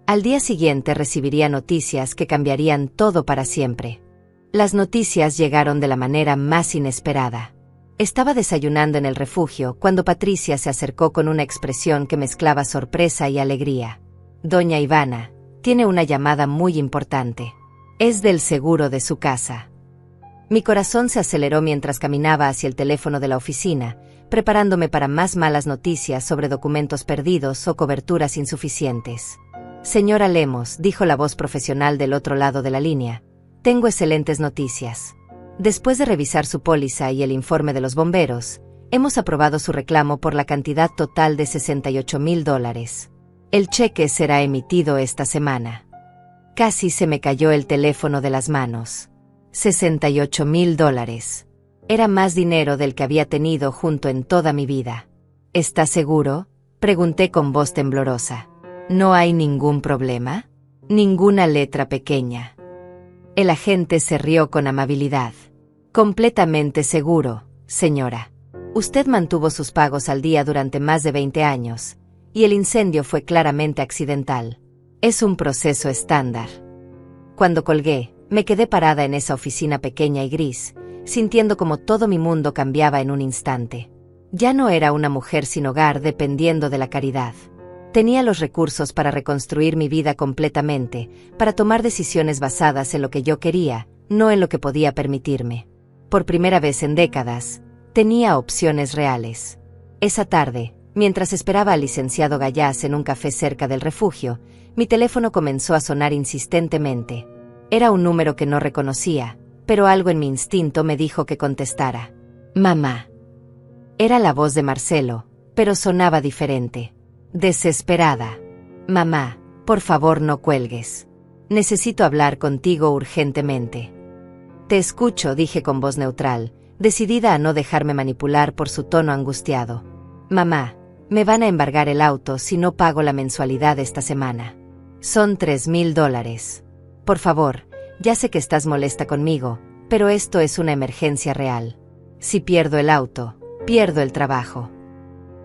Al día siguiente recibiría noticias que cambiarían todo para siempre. Las noticias llegaron de la manera más inesperada. Estaba desayunando en el refugio cuando Patricia se acercó con una expresión que mezclaba sorpresa y alegría. Doña Ivana, tiene una llamada muy importante. Es del seguro de su casa. Mi corazón se aceleró mientras caminaba hacia el teléfono de la oficina, preparándome para más malas noticias sobre documentos perdidos o coberturas insuficientes. Señora Lemos, dijo la voz profesional del otro lado de la línea, tengo excelentes noticias. Después de revisar su póliza y el informe de los bomberos, hemos aprobado su reclamo por la cantidad total de $68,000. El cheque será emitido esta semana. Casi se me cayó el teléfono de las manos. $68,000. Era más dinero del que había tenido junto en toda mi vida. ¿Estás seguro?, pregunté con voz temblorosa. ¿No hay ningún problema? Ninguna letra pequeña. El agente se rió con amabilidad. Completamente seguro, señora. Usted mantuvo sus pagos al día durante más de 20 años, y el incendio fue claramente accidental. Es un proceso estándar. Cuando colgué, me quedé parada en esa oficina pequeña y gris, sintiendo como todo mi mundo cambiaba en un instante. Ya no era una mujer sin hogar dependiendo de la caridad. Tenía los recursos para reconstruir mi vida completamente, para tomar decisiones basadas en lo que yo quería, no en lo que podía permitirme. Por primera vez en décadas, tenía opciones reales. Esa tarde, mientras esperaba al licenciado Gallás en un café cerca del refugio, mi teléfono comenzó a sonar insistentemente. Era un número que no reconocía, pero algo en mi instinto me dijo que contestara. Mamá. Era la voz de Marcelo, pero sonaba diferente. Desesperada. Mamá, por favor no cuelgues. Necesito hablar contigo urgentemente. Te escucho, dije con voz neutral, decidida a no dejarme manipular por su tono angustiado. Mamá, me van a embargar el auto si no pago la mensualidad esta semana. Son $3,000. Por favor, ya sé que estás molesta conmigo, pero esto es una emergencia real. Si pierdo el auto, pierdo el trabajo.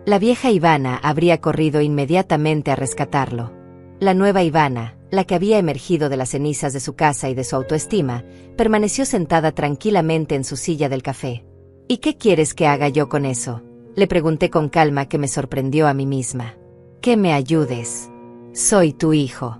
La vieja Ivana habría corrido inmediatamente a rescatarlo. La nueva Ivana, la que había emergido de las cenizas de su casa y de su autoestima, permaneció sentada tranquilamente en su silla del café. ¿Y qué quieres que haga yo con eso?, le pregunté con calma, que me sorprendió a mí misma. Que me ayudes. Soy tu hijo.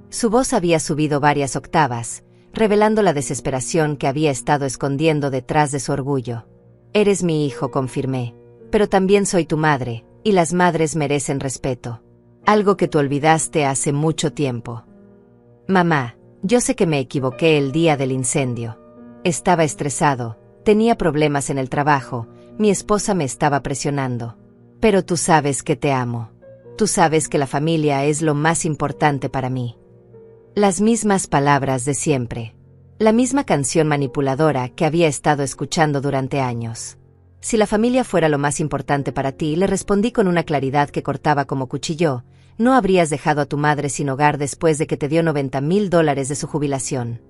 Su voz había subido varias octavas, revelando la desesperación que había estado escondiendo detrás de su orgullo. Eres mi hijo, confirmé, pero también soy tu madre, y las madres merecen respeto. Algo que tú olvidaste hace mucho tiempo. Mamá, yo sé que me equivoqué el día del incendio. Estaba estresado, tenía problemas en el trabajo, mi esposa me estaba presionando. Pero tú sabes que te amo. Tú sabes que la familia es lo más importante para mí. Las mismas palabras de siempre. La misma canción manipuladora que había estado escuchando durante años. Si la familia fuera lo más importante para ti, le respondí con una claridad que cortaba como cuchillo, no habrías dejado a tu madre sin hogar después de que te dio $90,000 de su jubilación.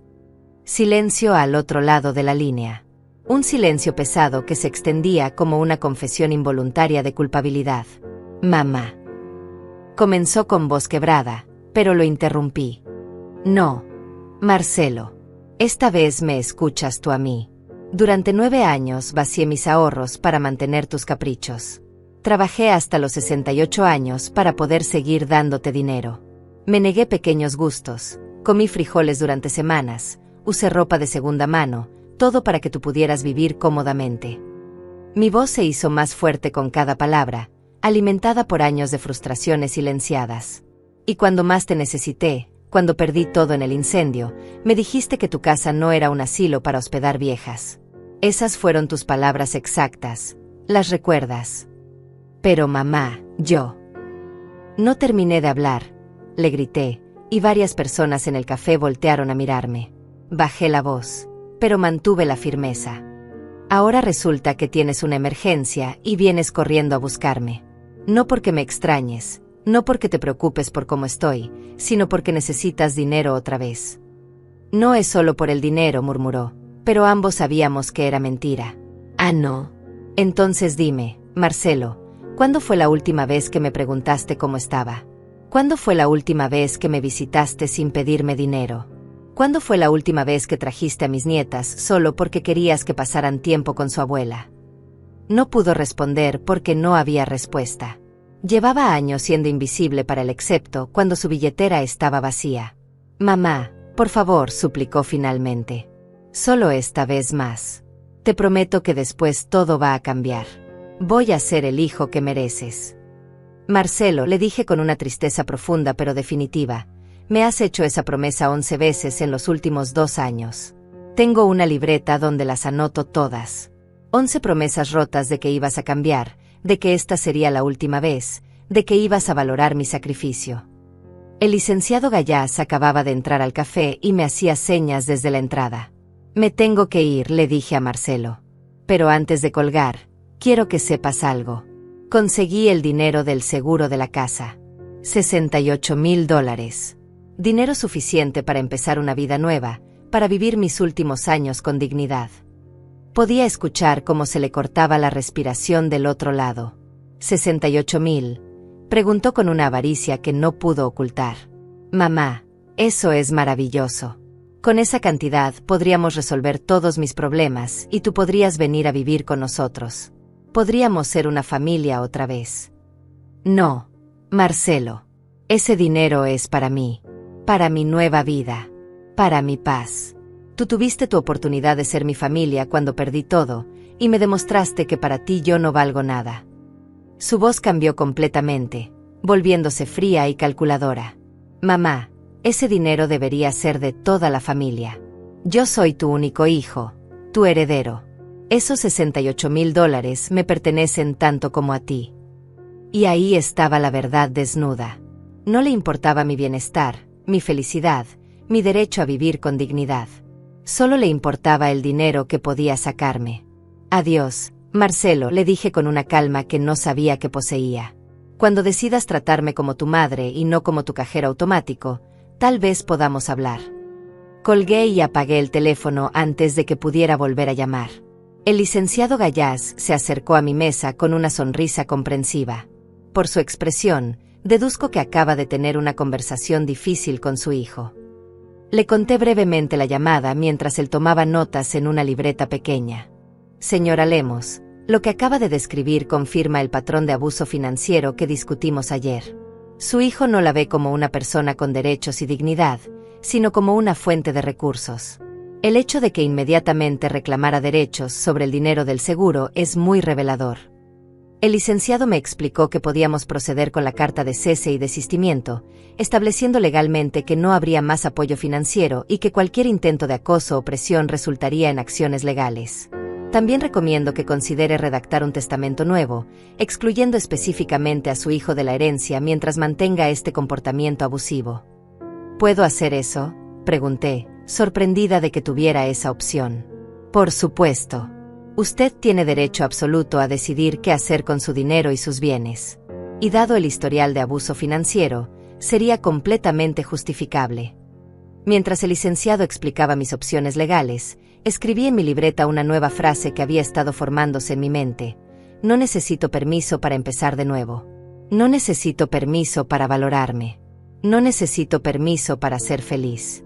Silencio al otro lado de la línea. Un silencio pesado que se extendía como una confesión involuntaria de culpabilidad. Mamá. Comenzó con voz quebrada, pero lo interrumpí. No, Marcelo. Esta vez me escuchas tú a mí. Durante 9 años vacié mis ahorros para mantener tus caprichos. Trabajé hasta los 68 años para poder seguir dándote dinero. Me negué pequeños gustos, comí frijoles durante semanas, usé ropa de segunda mano, todo para que tú pudieras vivir cómodamente. Mi voz se hizo más fuerte con cada palabra, alimentada por años de frustraciones silenciadas. Y cuando más te necesité, cuando perdí todo en el incendio, me dijiste que tu casa no era un asilo para hospedar viejas. Esas fueron tus palabras exactas. ¿Las recuerdas? Pero mamá, yo... No terminé de hablar, le grité, y varias personas en el café voltearon a mirarme. Bajé la voz, pero mantuve la firmeza. Ahora resulta que tienes una emergencia y vienes corriendo a buscarme. No porque me extrañes, no porque te preocupes por cómo estoy, sino porque necesitas dinero otra vez. No es solo por el dinero, murmuró, pero ambos sabíamos que era mentira. Ah, no. Entonces dime, Marcelo, ¿cuándo fue la última vez que me preguntaste cómo estaba? ¿Cuándo fue la última vez que me visitaste sin pedirme dinero? ¿Cuándo fue la última vez que trajiste a mis nietas solo porque querías que pasaran tiempo con su abuela? No pudo responder porque no había respuesta. Llevaba años siendo invisible para él excepto cuando su billetera estaba vacía. Mamá, por favor, suplicó finalmente. Solo esta vez más. Te prometo que después todo va a cambiar. Voy a ser el hijo que mereces. Marcelo, le dije con una tristeza profunda pero definitiva, me has hecho esa promesa 11 veces en los últimos 2 años. Tengo una libreta donde las anoto todas. 11 promesas rotas de que ibas a cambiar, de que esta sería la última vez, de que ibas a valorar mi sacrificio. El licenciado Gallás acababa de entrar al café y me hacía señas desde la entrada. Me tengo que ir, le dije a Marcelo. Pero antes de colgar, quiero que sepas algo. Conseguí el dinero del seguro de la casa. $68,000. Dinero suficiente para empezar una vida nueva, para vivir mis últimos años con dignidad. Podía escuchar cómo se le cortaba la respiración del otro lado. ¿68,000? Preguntó con una avaricia que no pudo ocultar. Mamá, eso es maravilloso. Con esa cantidad podríamos resolver todos mis problemas y tú podrías venir a vivir con nosotros. Podríamos ser una familia otra vez. No, Marcelo. Ese dinero es para mí, para mi nueva vida, para mi paz. Tú tuviste tu oportunidad de ser mi familia cuando perdí todo, y me demostraste que para ti yo no valgo nada. Su voz cambió completamente, volviéndose fría y calculadora. Mamá, ese dinero debería ser de toda la familia. Yo soy tu único hijo, tu heredero. Esos $68,000 me pertenecen tanto como a ti. Y ahí estaba la verdad desnuda. No le importaba mi bienestar, mi felicidad, mi derecho a vivir con dignidad. Solo le importaba el dinero que podía sacarme. Adiós, Marcelo, le dije con una calma que no sabía que poseía. Cuando decidas tratarme como tu madre y no como tu cajero automático, tal vez podamos hablar. Colgué y apagué el teléfono antes de que pudiera volver a llamar. El licenciado Gallás se acercó a mi mesa con una sonrisa comprensiva. Por su expresión, deduzco que acaba de tener una conversación difícil con su hijo. Le conté brevemente la llamada mientras él tomaba notas en una libreta pequeña. Señora Lemos, lo que acaba de describir confirma el patrón de abuso financiero que discutimos ayer. Su hijo no la ve como una persona con derechos y dignidad, sino como una fuente de recursos. El hecho de que inmediatamente reclamara derechos sobre el dinero del seguro es muy revelador. El licenciado me explicó que podíamos proceder con la carta de cese y desistimiento, estableciendo legalmente que no habría más apoyo financiero y que cualquier intento de acoso o presión resultaría en acciones legales. También recomiendo que considere redactar un testamento nuevo, excluyendo específicamente a su hijo de la herencia mientras mantenga este comportamiento abusivo. ¿Puedo hacer eso?, pregunté, sorprendida de que tuviera esa opción. Por supuesto. Usted tiene derecho absoluto a decidir qué hacer con su dinero y sus bienes. Y dado el historial de abuso financiero, sería completamente justificable. Mientras el licenciado explicaba mis opciones legales, escribí en mi libreta una nueva frase que había estado formándose en mi mente. No necesito permiso para empezar de nuevo. No necesito permiso para valorarme. No necesito permiso para ser feliz.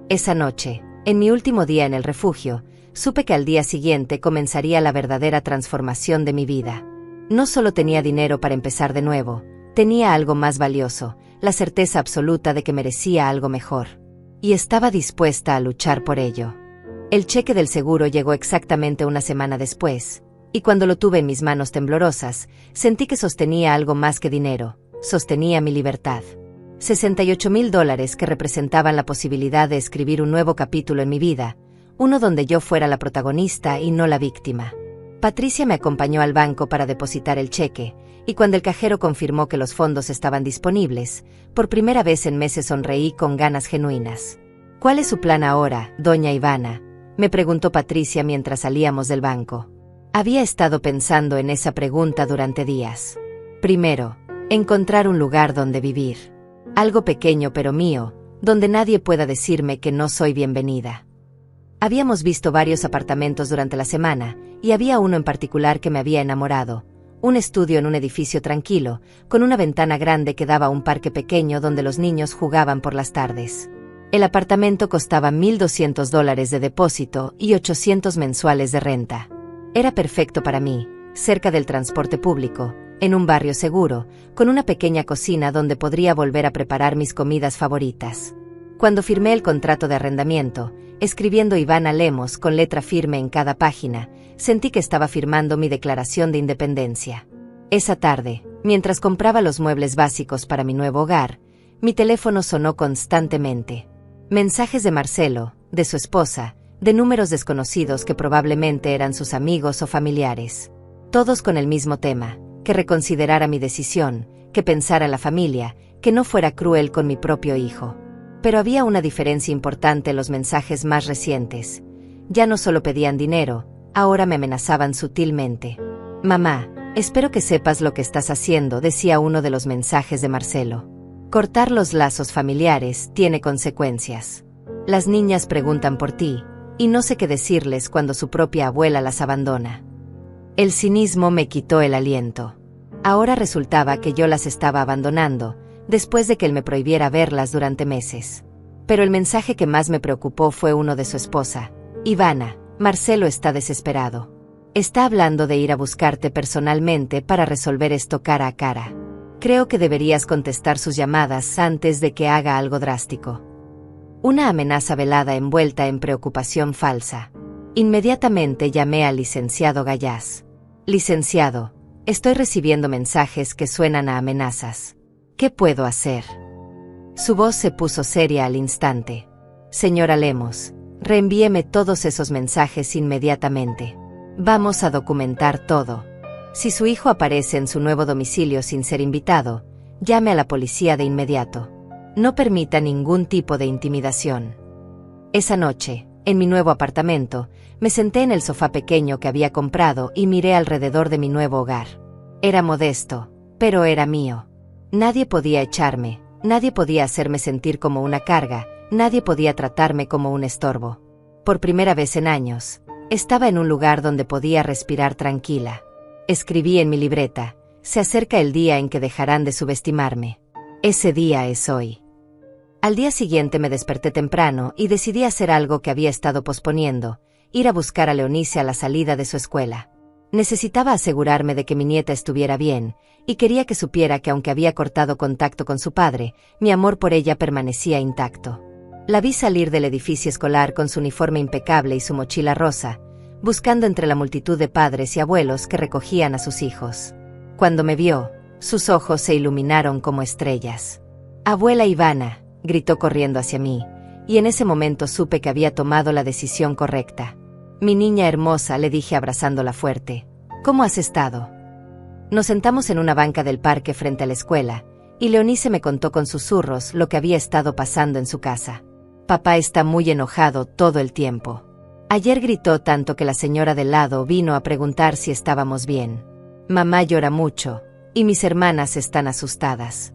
Esa noche, en mi último día en el refugio, supe que al día siguiente comenzaría la verdadera transformación de mi vida. No solo tenía dinero para empezar de nuevo, tenía algo más valioso, la certeza absoluta de que merecía algo mejor. Y estaba dispuesta a luchar por ello. El cheque del seguro llegó exactamente una semana después, y cuando lo tuve en mis manos temblorosas, sentí que sostenía algo más que dinero, sostenía mi libertad. $68,000 que representaban la posibilidad de escribir un nuevo capítulo en mi vida, uno donde yo fuera la protagonista y no la víctima. Patricia me acompañó al banco para depositar el cheque, y cuando el cajero confirmó que los fondos estaban disponibles, por primera vez en meses sonreí con ganas genuinas. ¿Cuál es su plan ahora, doña Ivana?, me preguntó Patricia mientras salíamos del banco. Había estado pensando en esa pregunta durante días. Primero, encontrar un lugar donde vivir. Algo pequeño pero mío, donde nadie pueda decirme que no soy bienvenida. Habíamos visto varios apartamentos durante la semana, y había uno en particular que me había enamorado. Un estudio en un edificio tranquilo, con una ventana grande que daba a un parque pequeño donde los niños jugaban por las tardes. El apartamento costaba $1,200 de depósito y $800 mensuales de renta. Era perfecto para mí, cerca del transporte público, en un barrio seguro, con una pequeña cocina donde podría volver a preparar mis comidas favoritas. Cuando firmé el contrato de arrendamiento, escribiendo Ivana Lemos con letra firme en cada página, sentí que estaba firmando mi declaración de independencia. Esa tarde, mientras compraba los muebles básicos para mi nuevo hogar, mi teléfono sonó constantemente. Mensajes de Marcelo, de su esposa, de números desconocidos que probablemente eran sus amigos o familiares. Todos con el mismo tema, que reconsiderara mi decisión, que pensara en la familia, que no fuera cruel con mi propio hijo. Pero había una diferencia importante en los mensajes más recientes. Ya no solo pedían dinero, ahora me amenazaban sutilmente. «Mamá, espero que sepas lo que estás haciendo», decía uno de los mensajes de Marcelo. «Cortar los lazos familiares tiene consecuencias. Las niñas preguntan por ti, y no sé qué decirles cuando su propia abuela las abandona». El cinismo me quitó el aliento. Ahora resultaba que yo las estaba abandonando, después de que él me prohibiera verlas durante meses. Pero el mensaje que más me preocupó fue uno de su esposa. «Ivana, Marcelo está desesperado. Está hablando de ir a buscarte personalmente para resolver esto cara a cara. Creo que deberías contestar sus llamadas antes de que haga algo drástico». Una amenaza velada envuelta en preocupación falsa. Inmediatamente llamé al licenciado Gallás. «Licenciado, estoy recibiendo mensajes que suenan a amenazas. ¿Qué puedo hacer?». Su voz se puso seria al instante. «Señora Lemos, reenvíeme todos esos mensajes inmediatamente. Vamos a documentar todo. Si su hijo aparece en su nuevo domicilio sin ser invitado, llame a la policía de inmediato. No permita ningún tipo de intimidación». Esa noche, en mi nuevo apartamento, me senté en el sofá pequeño que había comprado y miré alrededor de mi nuevo hogar. Era modesto, pero era mío. Nadie podía echarme, nadie podía hacerme sentir como una carga, nadie podía tratarme como un estorbo. Por primera vez en años, estaba en un lugar donde podía respirar tranquila. Escribí en mi libreta: «Se acerca el día en que dejarán de subestimarme. Ese día es hoy». Al día siguiente me desperté temprano y decidí hacer algo que había estado posponiendo: ir a buscar a Leonice a la salida de su escuela. Necesitaba asegurarme de que mi nieta estuviera bien, y quería que supiera que aunque había cortado contacto con su padre, mi amor por ella permanecía intacto. La vi salir del edificio escolar con su uniforme impecable y su mochila rosa, buscando entre la multitud de padres y abuelos que recogían a sus hijos. Cuando me vio, sus ojos se iluminaron como estrellas. «Abuela Ivana», gritó corriendo hacia mí, y en ese momento supe que había tomado la decisión correcta. «Mi niña hermosa», le dije abrazándola fuerte, «¿cómo has estado?». Nos sentamos en una banca del parque frente a la escuela, y Leonice me contó con susurros lo que había estado pasando en su casa. «Papá está muy enojado todo el tiempo. Ayer gritó tanto que la señora del lado vino a preguntar si estábamos bien. Mamá llora mucho, y mis hermanas están asustadas».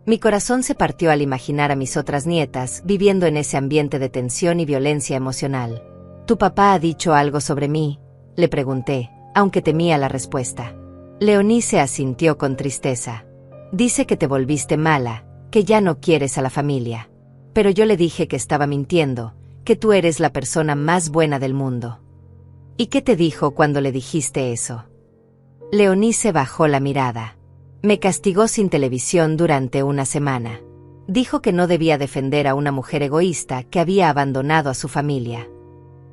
Mi corazón se partió al imaginar a mis otras nietas viviendo en ese ambiente de tensión y violencia emocional. «¿Tu papá ha dicho algo sobre mí?», le pregunté, aunque temía la respuesta. Leonice asintió con tristeza. «Dice que te volviste mala, que ya no quieres a la familia. Pero yo le dije que estaba mintiendo, que tú eres la persona más buena del mundo». «¿Y qué te dijo cuando le dijiste eso?». Leonice bajó la mirada. «Me castigó sin televisión durante una semana. Dijo que no debía defender a una mujer egoísta que había abandonado a su familia».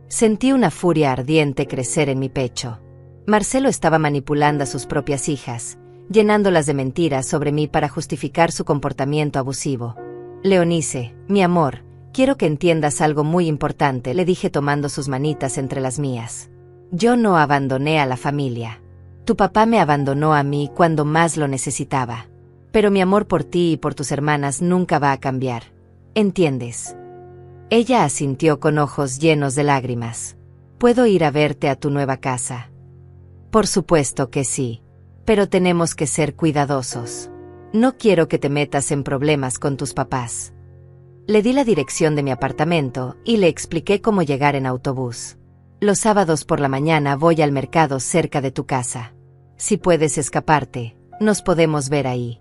Sentí una furia ardiente crecer en mi pecho. Marcelo estaba manipulando a sus propias hijas, llenándolas de mentiras sobre mí para justificar su comportamiento abusivo. «Leonice, mi amor, quiero que entiendas algo muy importante», le dije tomando sus manitas entre las mías. «Yo no abandoné a la familia. Tu papá me abandonó a mí cuando más lo necesitaba. Pero mi amor por ti y por tus hermanas nunca va a cambiar. ¿Entiendes?». Ella asintió con ojos llenos de lágrimas. «¿Puedo ir a verte a tu nueva casa?». «Por supuesto que sí. Pero tenemos que ser cuidadosos. No quiero que te metas en problemas con tus papás». Le di la dirección de mi apartamento y le expliqué cómo llegar en autobús. «Los sábados por la mañana voy al mercado cerca de tu casa. Si puedes escaparte, nos podemos ver ahí».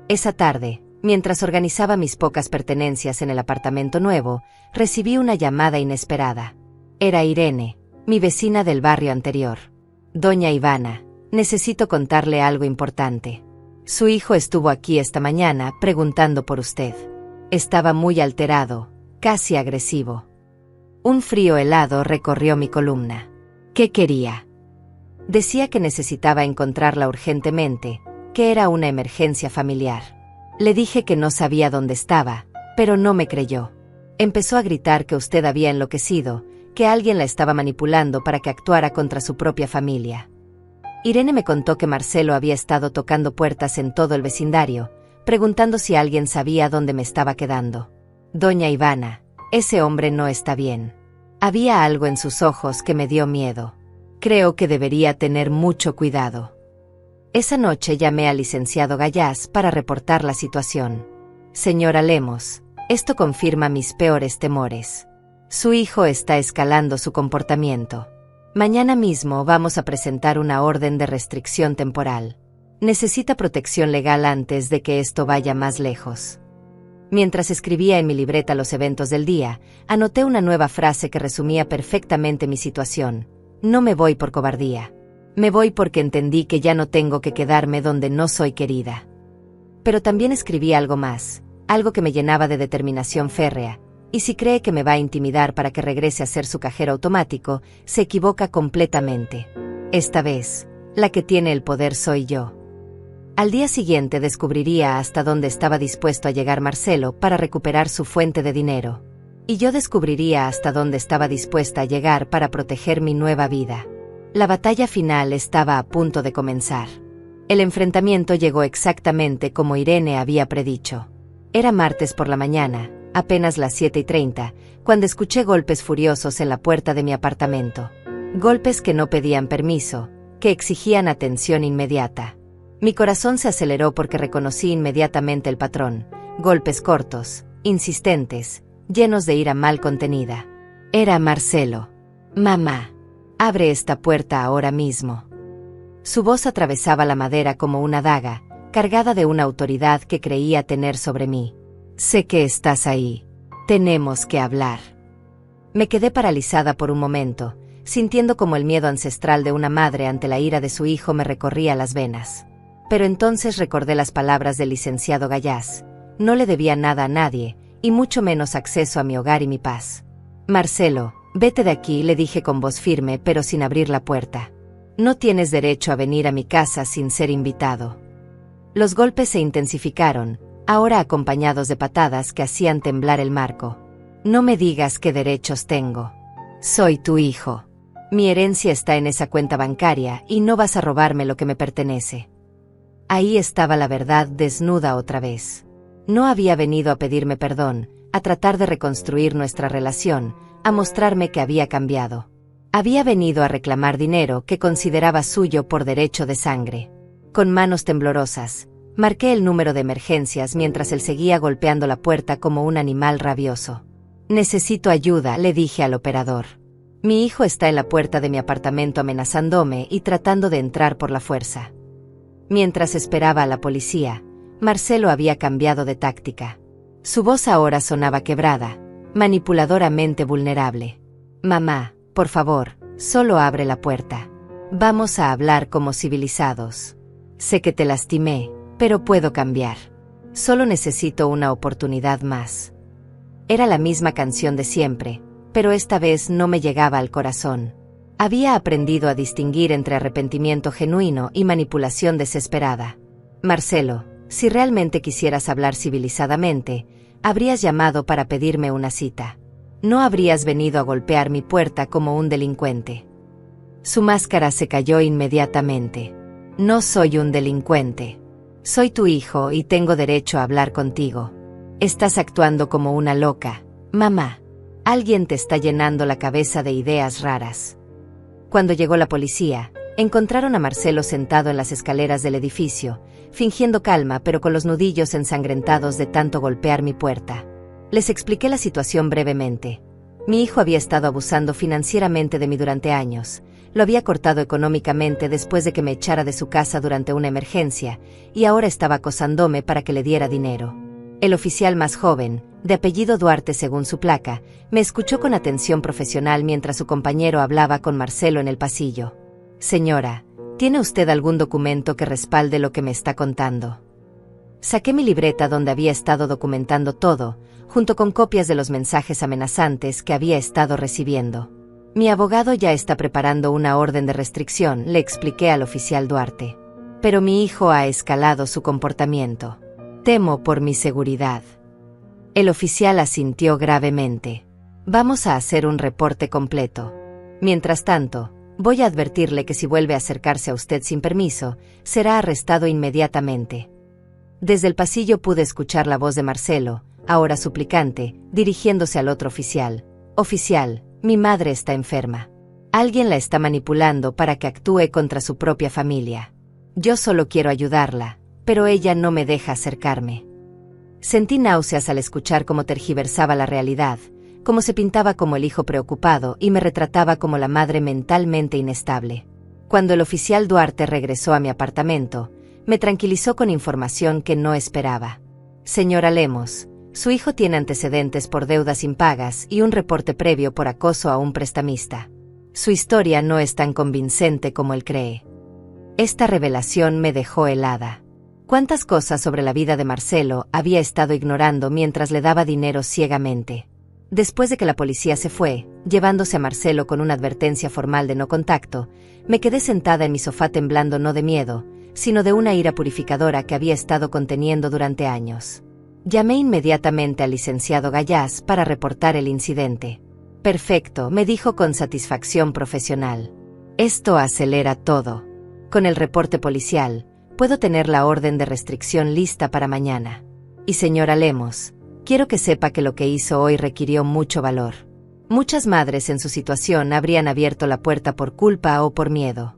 Esa tarde, mientras organizaba mis pocas pertenencias en el apartamento nuevo, recibí una llamada inesperada. Era Irene, mi vecina del barrio anterior. «Doña Ivana, necesito contarle algo importante. Su hijo estuvo aquí esta mañana preguntando por usted. Estaba muy alterado, casi agresivo». Un frío helado recorrió mi columna. ¿Qué quería? Decía que necesitaba encontrarla urgentemente, que era una emergencia familiar. Le dije que no sabía dónde estaba, pero no me creyó. Empezó a gritar que usted había enloquecido, que alguien la estaba manipulando para que actuara contra su propia familia. Irene me contó que Marcelo había estado tocando puertas en todo el vecindario, preguntando si alguien sabía dónde me estaba quedando. Doña Ivana, ese hombre no está bien. Había algo en sus ojos que me dio miedo. Creo que debería tener mucho cuidado. Esa noche llamé al licenciado Gallás para reportar la situación. Señora Lemos, esto confirma mis peores temores. Su hijo está escalando su comportamiento. Mañana mismo vamos a presentar una orden de restricción temporal. Necesita protección legal antes de que esto vaya más lejos. Mientras escribía en mi libreta los eventos del día, anoté una nueva frase que resumía perfectamente mi situación. No me voy por cobardía. Me voy porque entendí que ya no tengo que quedarme donde no soy querida. Pero también escribí algo más, algo que me llenaba de determinación férrea. Y si cree que me va a intimidar para que regrese a ser su cajero automático, se equivoca completamente. Esta vez, la que tiene el poder soy yo. Al día siguiente descubriría hasta dónde estaba dispuesto a llegar Marcelo para recuperar su fuente de dinero. Y yo descubriría hasta dónde estaba dispuesta a llegar para proteger mi nueva vida. La batalla final estaba a punto de comenzar. El enfrentamiento llegó exactamente como Irene había predicho. Era martes por la mañana, apenas las 7:30, cuando escuché golpes furiosos en la puerta de mi apartamento. Golpes que no pedían permiso, que exigían atención inmediata. Mi corazón se aceleró porque reconocí inmediatamente el patrón. Golpes cortos, insistentes, llenos de ira mal contenida. Era Marcelo. Mamá, abre esta puerta ahora mismo. Su voz atravesaba la madera como una daga, cargada de una autoridad que creía tener sobre mí. Sé que estás ahí. Tenemos que hablar. Me quedé paralizada por un momento, sintiendo como el miedo ancestral de una madre ante la ira de su hijo me recorría las venas. Pero entonces recordé las palabras del licenciado Gallás. No le debía nada a nadie, y mucho menos acceso a mi hogar y mi paz. Marcelo, vete de aquí, le dije con voz firme pero sin abrir la puerta. No tienes derecho a venir a mi casa sin ser invitado. Los golpes se intensificaron, ahora acompañados de patadas que hacían temblar el marco. No me digas qué derechos tengo. Soy tu hijo. Mi herencia está en esa cuenta bancaria y no vas a robarme lo que me pertenece. Ahí estaba la verdad desnuda otra vez. No había venido a pedirme perdón, a tratar de reconstruir nuestra relación, a mostrarme que había cambiado. Había venido a reclamar dinero que consideraba suyo por derecho de sangre. Con manos temblorosas, marqué el número de emergencias mientras él seguía golpeando la puerta como un animal rabioso. Necesito ayuda, le dije al operador. Mi hijo está en la puerta de mi apartamento amenazándome y tratando de entrar por la fuerza. Mientras esperaba a la policía, Marcelo había cambiado de táctica. Su voz ahora sonaba quebrada, manipuladoramente vulnerable. Mamá, por favor, solo abre la puerta. Vamos a hablar como civilizados. Sé que te lastimé, pero puedo cambiar. Solo necesito una oportunidad más. Era la misma canción de siempre, pero esta vez no me llegaba al corazón. Había aprendido a distinguir entre arrepentimiento genuino y manipulación desesperada. Marcelo, si realmente quisieras hablar civilizadamente, habrías llamado para pedirme una cita. No habrías venido a golpear mi puerta como un delincuente. Su máscara se cayó inmediatamente. No soy un delincuente. Soy tu hijo y tengo derecho a hablar contigo. Estás actuando como una loca, mamá. Alguien te está llenando la cabeza de ideas raras. Cuando llegó la policía, encontraron a Marcelo sentado en las escaleras del edificio, fingiendo calma pero con los nudillos ensangrentados de tanto golpear mi puerta. Les expliqué la situación brevemente. Mi hijo había estado abusando financieramente de mí durante años. Lo había cortado económicamente después de que me echara de su casa durante una emergencia, y ahora estaba acosándome para que le diera dinero. El oficial más joven, de apellido Duarte según su placa, me escuchó con atención profesional mientras su compañero hablaba con Marcelo en el pasillo. Señora, ¿tiene usted algún documento que respalde lo que me está contando? Saqué mi libreta donde había estado documentando todo, junto con copias de los mensajes amenazantes que había estado recibiendo. Mi abogado ya está preparando una orden de restricción, le expliqué al oficial Duarte. Pero mi hijo ha escalado su comportamiento. Temo por mi seguridad. El oficial asintió gravemente. Vamos a hacer un reporte completo. Mientras tanto, voy a advertirle que si vuelve a acercarse a usted sin permiso, será arrestado inmediatamente. Desde el pasillo pude escuchar la voz de Marcelo, ahora suplicante, dirigiéndose al otro oficial. Oficial, mi madre está enferma. Alguien la está manipulando para que actúe contra su propia familia. Yo solo quiero ayudarla, pero ella no me deja acercarme. Sentí náuseas al escuchar cómo tergiversaba la realidad, cómo se pintaba como el hijo preocupado y me retrataba como la madre mentalmente inestable. Cuando el oficial Duarte regresó a mi apartamento, me tranquilizó con información que no esperaba. Señora Lemos, su hijo tiene antecedentes por deudas impagas y un reporte previo por acoso a un prestamista. Su historia no es tan convincente como él cree. Esta revelación me dejó helada. ¿Cuántas cosas sobre la vida de Marcelo había estado ignorando mientras le daba dinero ciegamente? Después de que la policía se fue, llevándose a Marcelo con una advertencia formal de no contacto, me quedé sentada en mi sofá temblando no de miedo, sino de una ira purificadora que había estado conteniendo durante años. Llamé inmediatamente al licenciado Gallás para reportar el incidente. Perfecto, me dijo con satisfacción profesional. Esto acelera todo. Con el reporte policial, puedo tener la orden de restricción lista para mañana. Y señora Lemos, quiero que sepa que lo que hizo hoy requirió mucho valor. Muchas madres en su situación habrían abierto la puerta por culpa o por miedo.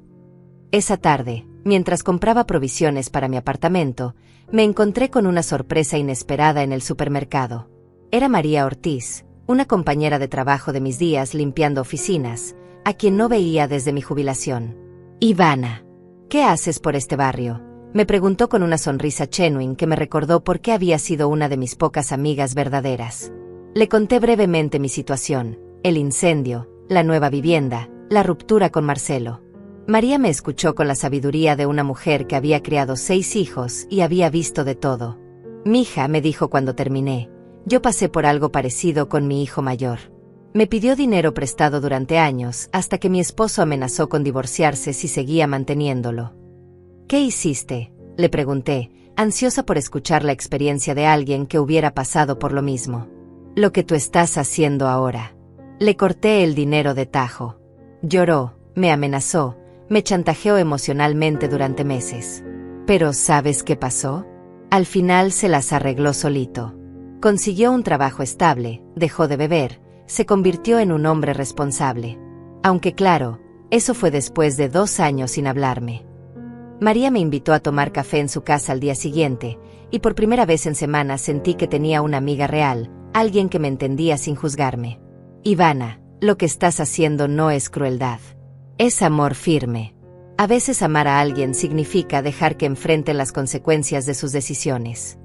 Esa tarde, mientras compraba provisiones para mi apartamento, me encontré con una sorpresa inesperada en el supermercado. Era María Ortiz, una compañera de trabajo de mis días limpiando oficinas, a quien no veía desde mi jubilación. Ivana, ¿qué haces por este barrio?, me preguntó con una sonrisa genuine que me recordó por qué había sido una de mis pocas amigas verdaderas. Le conté brevemente mi situación, el incendio, la nueva vivienda, la ruptura con Marcelo. María me escuchó con la sabiduría de una mujer que había criado 6 hijos y había visto de todo. Mija, me dijo cuando terminé, yo pasé por algo parecido con mi hijo mayor. Me pidió dinero prestado durante años hasta que mi esposo amenazó con divorciarse si seguía manteniéndolo. ¿Qué hiciste?, le pregunté, ansiosa por escuchar la experiencia de alguien que hubiera pasado por lo mismo. Lo que tú estás haciendo ahora. Le corté el dinero de tajo. Lloró, me amenazó, me chantajeó emocionalmente durante meses. Pero ¿sabes qué pasó? Al final se las arregló solito. Consiguió un trabajo estable, dejó de beber, se convirtió en un hombre responsable. Aunque claro, eso fue después de 2 años sin hablarme. María me invitó a tomar café en su casa al día siguiente, y por primera vez en semanas sentí que tenía una amiga real, alguien que me entendía sin juzgarme. Ivana, lo que estás haciendo no es crueldad. Es amor firme. A veces amar a alguien significa dejar que enfrenten las consecuencias de sus decisiones.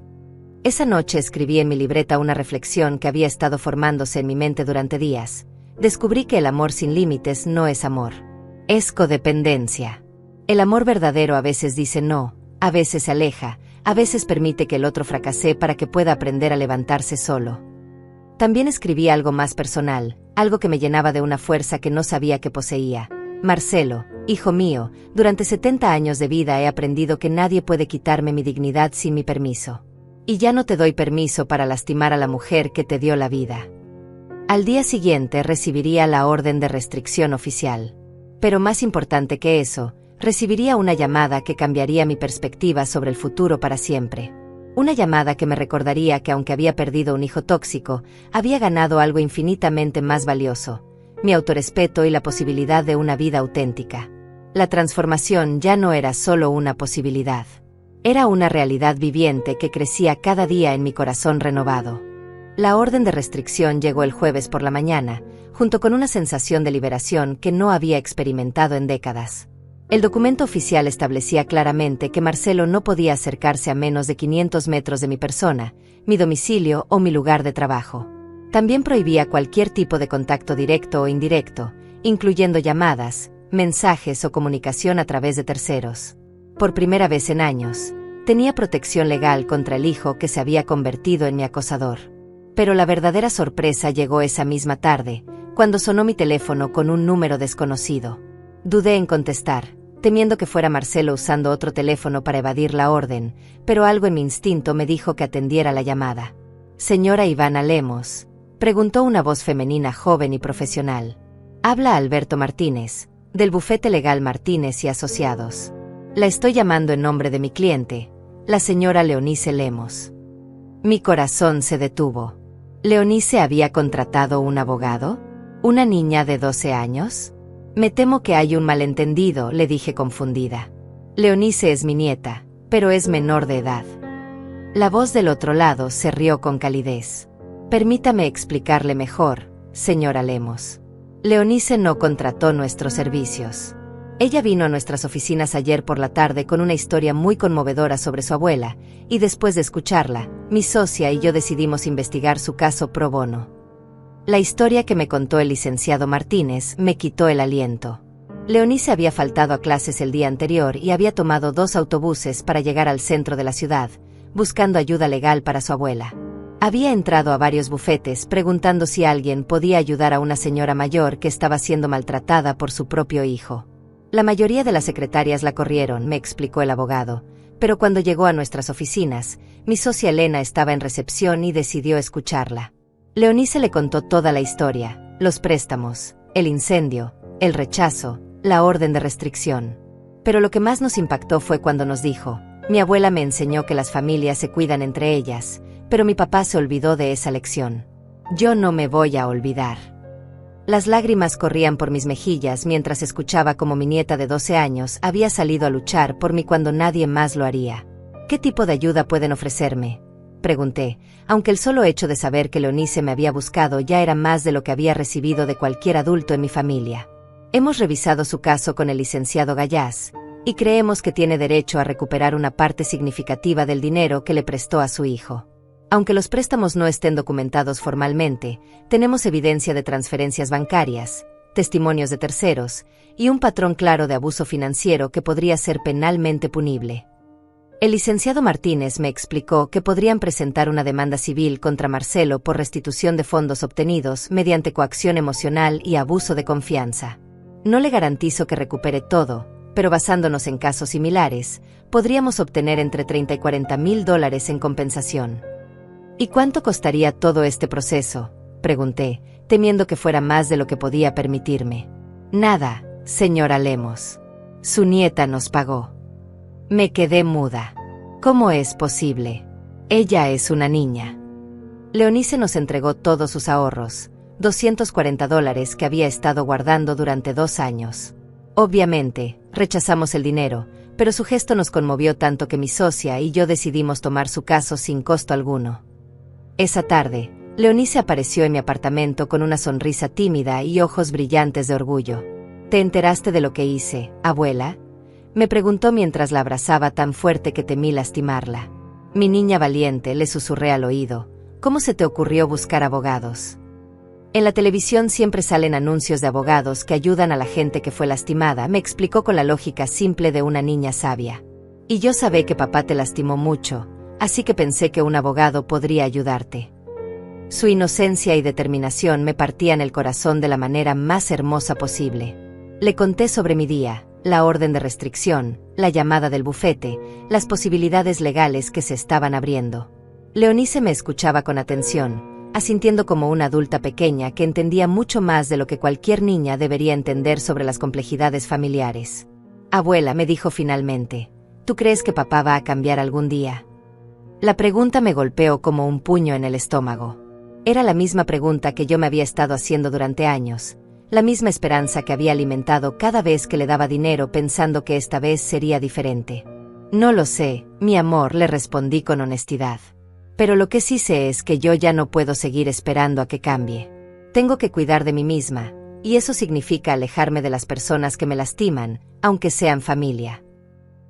Esa noche escribí en mi libreta una reflexión que había estado formándose en mi mente durante días. Descubrí que el amor sin límites no es amor. Es codependencia. El amor verdadero a veces dice no, a veces se aleja, a veces permite que el otro fracase para que pueda aprender a levantarse solo. También escribí algo más personal, algo que me llenaba de una fuerza que no sabía que poseía. Marcelo, hijo mío, durante 70 años de vida he aprendido que nadie puede quitarme mi dignidad sin mi permiso. Y ya no te doy permiso para lastimar a la mujer que te dio la vida. Al día siguiente recibiría la orden de restricción oficial. Pero más importante que eso, recibiría una llamada que cambiaría mi perspectiva sobre el futuro para siempre. Una llamada que me recordaría que aunque había perdido un hijo tóxico, había ganado algo infinitamente más valioso: mi autorrespeto y la posibilidad de una vida auténtica. La transformación ya no era solo una posibilidad. Era una realidad viviente que crecía cada día en mi corazón renovado. La orden de restricción llegó el jueves por la mañana, junto con una sensación de liberación que no había experimentado en décadas. El documento oficial establecía claramente que Marcelo no podía acercarse a menos de 500 metros de mi persona, mi domicilio o mi lugar de trabajo. También prohibía cualquier tipo de contacto directo o indirecto, incluyendo llamadas, mensajes o comunicación a través de terceros. Por primera vez en años, tenía protección legal contra el hijo que se había convertido en mi acosador. Pero la verdadera sorpresa llegó esa misma tarde, cuando sonó mi teléfono con un número desconocido. Dudé en contestar, temiendo que fuera Marcelo usando otro teléfono para evadir la orden, pero algo en mi instinto me dijo que atendiera la llamada. Señora Ivana Lemos, Preguntó una voz femenina joven y profesional. Habla Alberto Martínez, del bufete legal Martínez y Asociados. La estoy llamando en nombre de mi cliente, la señora Leonice Lemos. Mi corazón se detuvo. ¿Leonice había contratado un abogado? ¿Una niña de 12 años? Me temo que hay un malentendido, le dije confundida. Leonice es mi nieta, pero es menor de edad. La voz del otro lado se rió con calidez. Permítame explicarle mejor, señora Lemos. Leonice no contrató nuestros servicios. Ella vino a nuestras oficinas ayer por la tarde con una historia muy conmovedora sobre su abuela, y después de escucharla, mi socia y yo decidimos investigar su caso pro bono. La historia que me contó el licenciado Martínez me quitó el aliento. Leonice había faltado a clases el día anterior y había tomado 2 autobuses para llegar al centro de la ciudad, buscando ayuda legal para su abuela. Había entrado a varios bufetes preguntando si alguien podía ayudar a una señora mayor que estaba siendo maltratada por su propio hijo. La mayoría de las secretarias la corrieron, me explicó el abogado, pero cuando llegó a nuestras oficinas, mi socia Elena estaba en recepción y decidió escucharla. Leonice le contó toda la historia, los préstamos, el incendio, el rechazo, la orden de restricción. Pero lo que más nos impactó fue cuando nos dijo: mi abuela me enseñó que las familias se cuidan entre ellas, pero mi papá se olvidó de esa lección. Yo no me voy a olvidar. Las lágrimas corrían por mis mejillas mientras escuchaba cómo mi nieta de 12 años había salido a luchar por mí cuando nadie más lo haría. ¿Qué tipo de ayuda pueden ofrecerme?, pregunté, aunque el solo hecho de saber que Leonice me había buscado ya era más de lo que había recibido de cualquier adulto en mi familia. Hemos revisado su caso con el licenciado Gallás, y creemos que tiene derecho a recuperar una parte significativa del dinero que le prestó a su hijo. Aunque los préstamos no estén documentados formalmente, tenemos evidencia de transferencias bancarias, testimonios de terceros, y un patrón claro de abuso financiero que podría ser penalmente punible. El licenciado Martínez me explicó que podrían presentar una demanda civil contra Marcelo por restitución de fondos obtenidos mediante coacción emocional y abuso de confianza. No le garantizo que recupere todo, pero basándonos en casos similares, podríamos obtener entre 30 y 40 mil dólares en compensación. ¿Y cuánto costaría todo este proceso?, pregunté, temiendo que fuera más de lo que podía permitirme. Nada, señora Lemos. Su nieta nos pagó. Me quedé muda. ¿Cómo es posible? Ella es una niña. Leonice nos entregó todos sus ahorros, $240 que había estado guardando durante 2 años. Obviamente, rechazamos el dinero, pero su gesto nos conmovió tanto que mi socia y yo decidimos tomar su caso sin costo alguno. Esa tarde, Leonice apareció en mi apartamento con una sonrisa tímida y ojos brillantes de orgullo. ¿Te enteraste de lo que hice, abuela?, me preguntó mientras la abrazaba tan fuerte que temí lastimarla. Mi niña valiente, le susurré al oído. ¿Cómo se te ocurrió buscar abogados? En la televisión siempre salen anuncios de abogados que ayudan a la gente que fue lastimada, me explicó con la lógica simple de una niña sabia. Y yo sabía que papá te lastimó mucho, así que pensé que un abogado podría ayudarte. Su inocencia y determinación me partían el corazón de la manera más hermosa posible. Le conté sobre mi día, la orden de restricción, la llamada del bufete, las posibilidades legales que se estaban abriendo. Leonice me escuchaba con atención, asintiendo como una adulta pequeña que entendía mucho más de lo que cualquier niña debería entender sobre las complejidades familiares. Abuela, me dijo finalmente, ¿tú crees que papá va a cambiar algún día? La pregunta me golpeó como un puño en el estómago. Era la misma pregunta que yo me había estado haciendo durante años, la misma esperanza que había alimentado cada vez que le daba dinero pensando que esta vez sería diferente. No lo sé, mi amor, le respondí con honestidad. Pero lo que sí sé es que yo ya no puedo seguir esperando a que cambie. Tengo que cuidar de mí misma, y eso significa alejarme de las personas que me lastiman, aunque sean familia.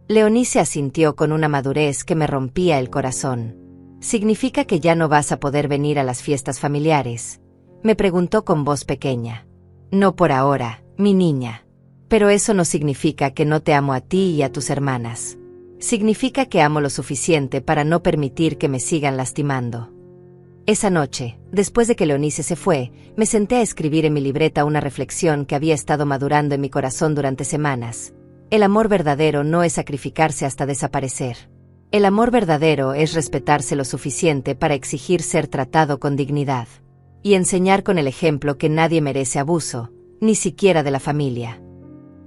Leonice asintió con una madurez que me rompía el corazón. ¿Significa que ya no vas a poder venir a las fiestas familiares?, me preguntó con voz pequeña. No por ahora, mi niña. Pero eso no significa que no te amo a ti y a tus hermanas. Significa que amo lo suficiente para no permitir que me sigan lastimando. Esa noche, después de que Leonice se fue, me senté a escribir en mi libreta una reflexión que había estado madurando en mi corazón durante semanas. El amor verdadero no es sacrificarse hasta desaparecer. El amor verdadero es respetarse lo suficiente para exigir ser tratado con dignidad. y enseñar con el ejemplo que nadie merece abuso, ni siquiera de la familia.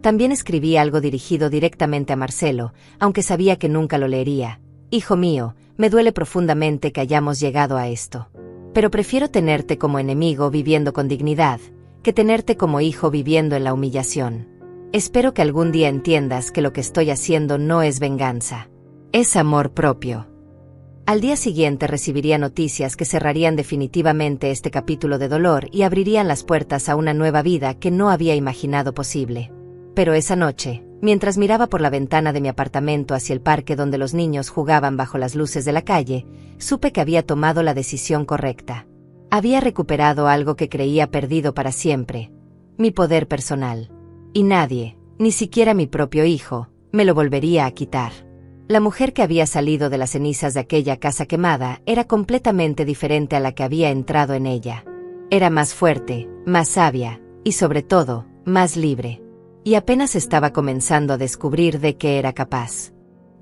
También escribí algo dirigido directamente a Marcelo, aunque sabía que nunca lo leería. Hijo mío, me duele profundamente que hayamos llegado a esto. Pero prefiero tenerte como enemigo viviendo con dignidad, que tenerte como hijo viviendo en la humillación. Espero que algún día entiendas que lo que estoy haciendo no es venganza. Es amor propio. Al día siguiente recibiría noticias que cerrarían definitivamente este capítulo de dolor y abrirían las puertas a una nueva vida que no había imaginado posible. Pero esa noche, mientras miraba por la ventana de mi apartamento hacia el parque donde los niños jugaban bajo las luces de la calle, supe que había tomado la decisión correcta. Había recuperado algo que creía perdido para siempre: mi poder personal. Y nadie, ni siquiera mi propio hijo, me lo volvería a quitar. La mujer que había salido de las cenizas de aquella casa quemada era completamente diferente a la que había entrado en ella. Era más fuerte, más sabia, y sobre todo, más libre. Y apenas estaba comenzando a descubrir de qué era capaz.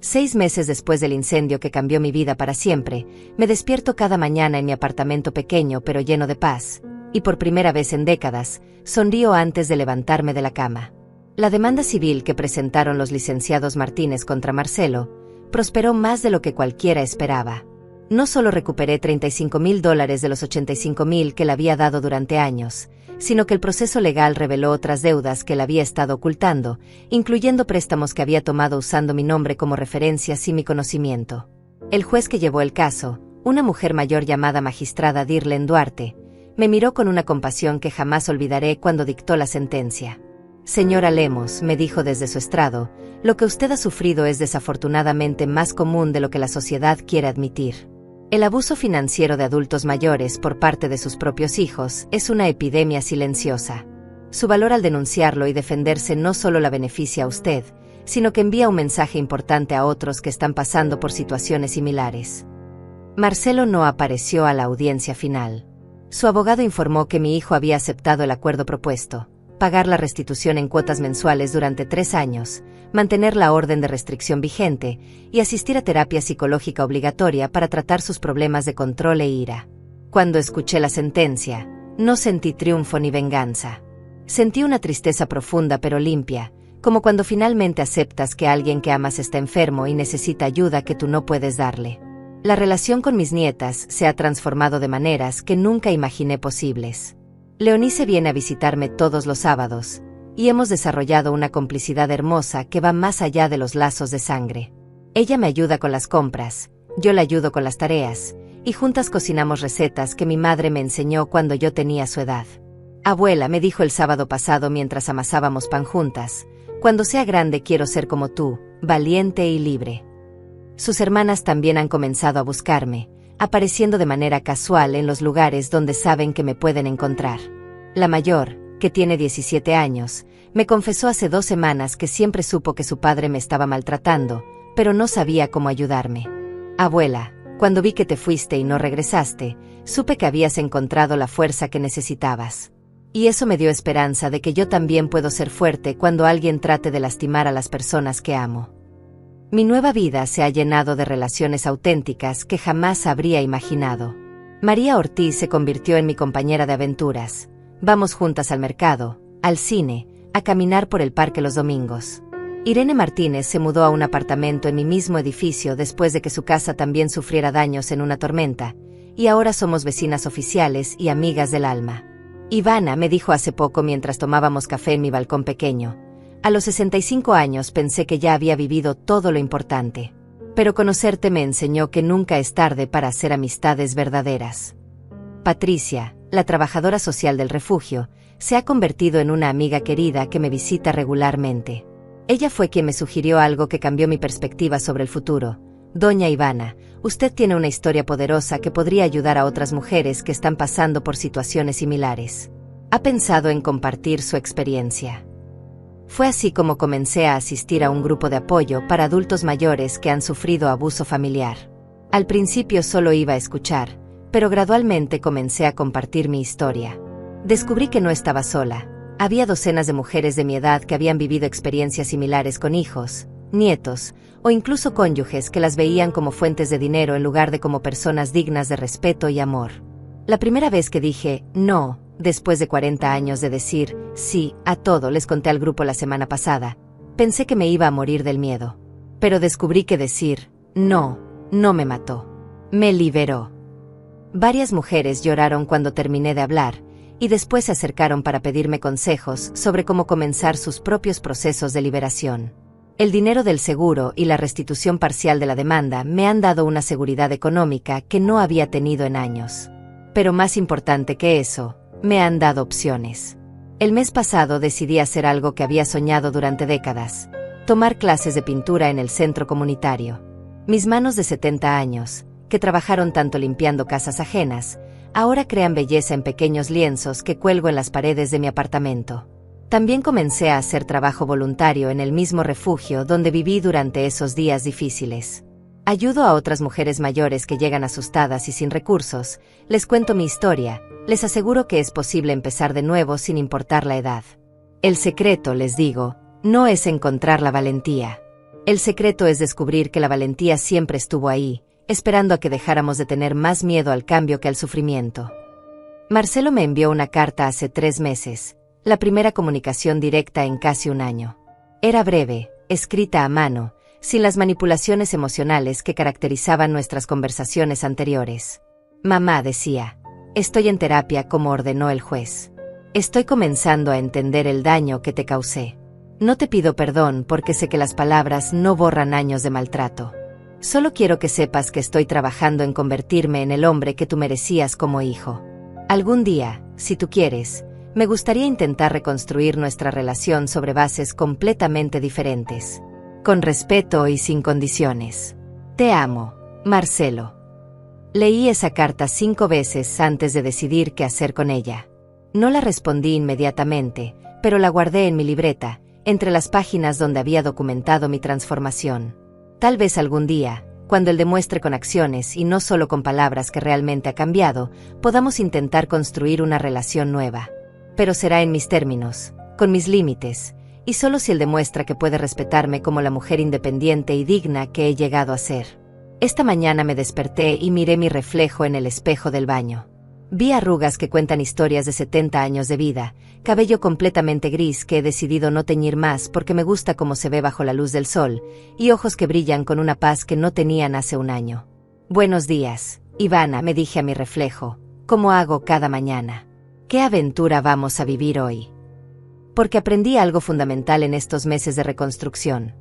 6 meses después del incendio que cambió mi vida para siempre, me despierto cada mañana en mi apartamento pequeño pero lleno de paz, y por primera vez en décadas, sonrío antes de levantarme de la cama. La demanda civil que presentaron los licenciados Martínez contra Marcelo prosperó más de lo que cualquiera esperaba. No solo recuperé $35,000 de los $85,000 que le había dado durante años, sino que el proceso legal reveló otras deudas que él había estado ocultando, incluyendo préstamos que había tomado usando mi nombre como referencia sin mi conocimiento. El juez que llevó el caso, una mujer mayor llamada magistrada Dirlen Duarte, me miró con una compasión que jamás olvidaré cuando dictó la sentencia. Señora Lemos, me dijo desde su estrado, lo que usted ha sufrido es desafortunadamente más común de lo que la sociedad quiere admitir. El abuso financiero de adultos mayores por parte de sus propios hijos es una epidemia silenciosa. Su valor al denunciarlo y defenderse no solo la beneficia a usted, sino que envía un mensaje importante a otros que están pasando por situaciones similares. Marcelo no apareció a la audiencia final. Su abogado informó que mi hijo había aceptado el acuerdo propuesto: pagar la restitución en cuotas mensuales durante 3 años, mantener la orden de restricción vigente y asistir a terapia psicológica obligatoria para tratar sus problemas de control e ira. Cuando escuché la sentencia, no sentí triunfo ni venganza. Sentí una tristeza profunda pero limpia, como cuando finalmente aceptas que alguien que amas está enfermo y necesita ayuda que tú no puedes darle. La relación con mis nietas se ha transformado de maneras que nunca imaginé posibles. Leonice viene a visitarme todos los sábados, y hemos desarrollado una complicidad hermosa que va más allá de los lazos de sangre. Ella me ayuda con las compras, yo la ayudo con las tareas, y juntas cocinamos recetas que mi madre me enseñó cuando yo tenía su edad. Abuela, me dijo el sábado pasado mientras amasábamos pan juntas, cuando sea grande quiero ser como tú, valiente y libre. Sus hermanas también han comenzado a buscarme, apareciendo de manera casual en los lugares donde saben que me pueden encontrar. La mayor, que tiene 17 años, me confesó hace 2 semanas que siempre supo que su padre me estaba maltratando, pero no sabía cómo ayudarme. Abuela, cuando vi que te fuiste y no regresaste, supe que habías encontrado la fuerza que necesitabas. Y eso me dio esperanza de que yo también puedo ser fuerte cuando alguien trate de lastimar a las personas que amo. Mi nueva vida se ha llenado de relaciones auténticas que jamás habría imaginado. María Ortiz se convirtió en mi compañera de aventuras. Vamos juntas al mercado, al cine, a caminar por el parque los domingos. Irene Martínez se mudó a un apartamento en mi mismo edificio después de que su casa también sufriera daños en una tormenta, y ahora somos vecinas oficiales y amigas del alma. Ivana me dijo hace poco mientras tomábamos café en mi balcón pequeño: a los 65 años pensé que ya había vivido todo lo importante. Pero conocerte me enseñó que nunca es tarde para hacer amistades verdaderas. Patricia, la trabajadora social del refugio, se ha convertido en una amiga querida que me visita regularmente. Ella fue quien me sugirió algo que cambió mi perspectiva sobre el futuro. Doña Ivana, usted tiene una historia poderosa que podría ayudar a otras mujeres que están pasando por situaciones similares. ¿Ha pensado en compartir su experiencia? Fue así como comencé a asistir a un grupo de apoyo para adultos mayores que han sufrido abuso familiar. Al principio solo iba a escuchar, pero gradualmente comencé a compartir mi historia. Descubrí que no estaba sola. Había docenas de mujeres de mi edad que habían vivido experiencias similares con hijos, nietos, o incluso cónyuges que las veían como fuentes de dinero en lugar de como personas dignas de respeto y amor. La primera vez que dije no, después de 40 años de decir sí a todo, les conté al grupo la semana pasada, pensé que me iba a morir del miedo. Pero descubrí que decir no me mató. Me liberó. Varias mujeres lloraron cuando terminé de hablar, y después se acercaron para pedirme consejos sobre cómo comenzar sus propios procesos de liberación. El dinero del seguro y la restitución parcial de la demanda me han dado una seguridad económica que no había tenido en años. Pero más importante que eso, me han dado opciones. El mes pasado decidí hacer algo que había soñado durante décadas: tomar clases de pintura en el centro comunitario. Mis manos de 70 años, que trabajaron tanto limpiando casas ajenas, ahora crean belleza en pequeños lienzos que cuelgo en las paredes de mi apartamento. También comencé a hacer trabajo voluntario en el mismo refugio donde viví durante esos días difíciles. Ayudo a otras mujeres mayores que llegan asustadas y sin recursos, les cuento mi historia, les aseguro que es posible empezar de nuevo sin importar la edad. El secreto, les digo, no es encontrar la valentía. El secreto es descubrir que la valentía siempre estuvo ahí, esperando a que dejáramos de tener más miedo al cambio que al sufrimiento. Marcelo me envió una carta hace 3 meses, la primera comunicación directa en casi un año. Era breve, escrita a mano, sin las manipulaciones emocionales que caracterizaban nuestras conversaciones anteriores. Mamá, decía, estoy en terapia como ordenó el juez. Estoy comenzando a entender el daño que te causé. No te pido perdón porque sé que las palabras no borran años de maltrato. Solo quiero que sepas que estoy trabajando en convertirme en el hombre que tú merecías como hijo. Algún día, si tú quieres, me gustaría intentar reconstruir nuestra relación sobre bases completamente diferentes. Con respeto y sin condiciones. Te amo, Marcelo. Leí esa carta 5 veces antes de decidir qué hacer con ella. No la respondí inmediatamente, pero la guardé en mi libreta, entre las páginas donde había documentado mi transformación. Tal vez algún día, cuando él demuestre con acciones y no solo con palabras que realmente ha cambiado, podamos intentar construir una relación nueva. Pero será en mis términos, con mis límites, y solo si él demuestra que puede respetarme como la mujer independiente y digna que he llegado a ser. Esta mañana me desperté y miré mi reflejo en el espejo del baño. Vi arrugas que cuentan historias de 70 años de vida, cabello completamente gris que he decidido no teñir más porque me gusta cómo se ve bajo la luz del sol, y ojos que brillan con una paz que no tenían hace un año. Buenos días, Ivana, me dije a mi reflejo, como hago cada mañana. ¿Qué aventura vamos a vivir hoy? Porque aprendí algo fundamental en estos meses de reconstrucción.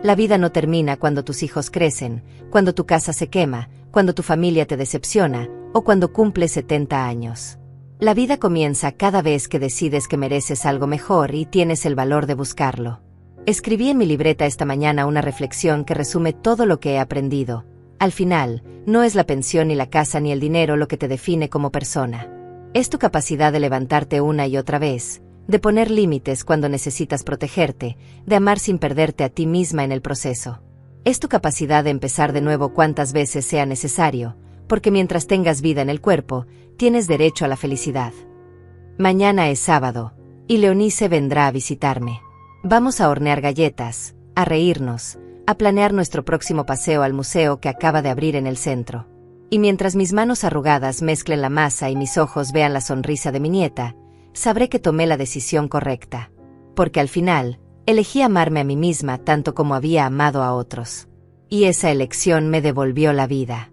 La vida no termina cuando tus hijos crecen, cuando tu casa se quema, cuando tu familia te decepciona, o cuando cumples 70 años. La vida comienza cada vez que decides que mereces algo mejor y tienes el valor de buscarlo. Escribí en mi libreta esta mañana una reflexión que resume todo lo que he aprendido. Al final, no es la pensión ni la casa ni el dinero lo que te define como persona. Es tu capacidad de levantarte una y otra vez, de poner límites cuando necesitas protegerte, de amar sin perderte a ti misma en el proceso. Es tu capacidad de empezar de nuevo cuantas veces sea necesario, porque mientras tengas vida en el cuerpo, tienes derecho a la felicidad. Mañana es sábado, y Leonice vendrá a visitarme. Vamos a hornear galletas, a reírnos, a planear nuestro próximo paseo al museo que acaba de abrir en el centro. Y mientras mis manos arrugadas mezclen la masa y mis ojos vean la sonrisa de mi nieta, sabré que tomé la decisión correcta. Porque al final, elegí amarme a mí misma tanto como había amado a otros. Y esa elección me devolvió la vida.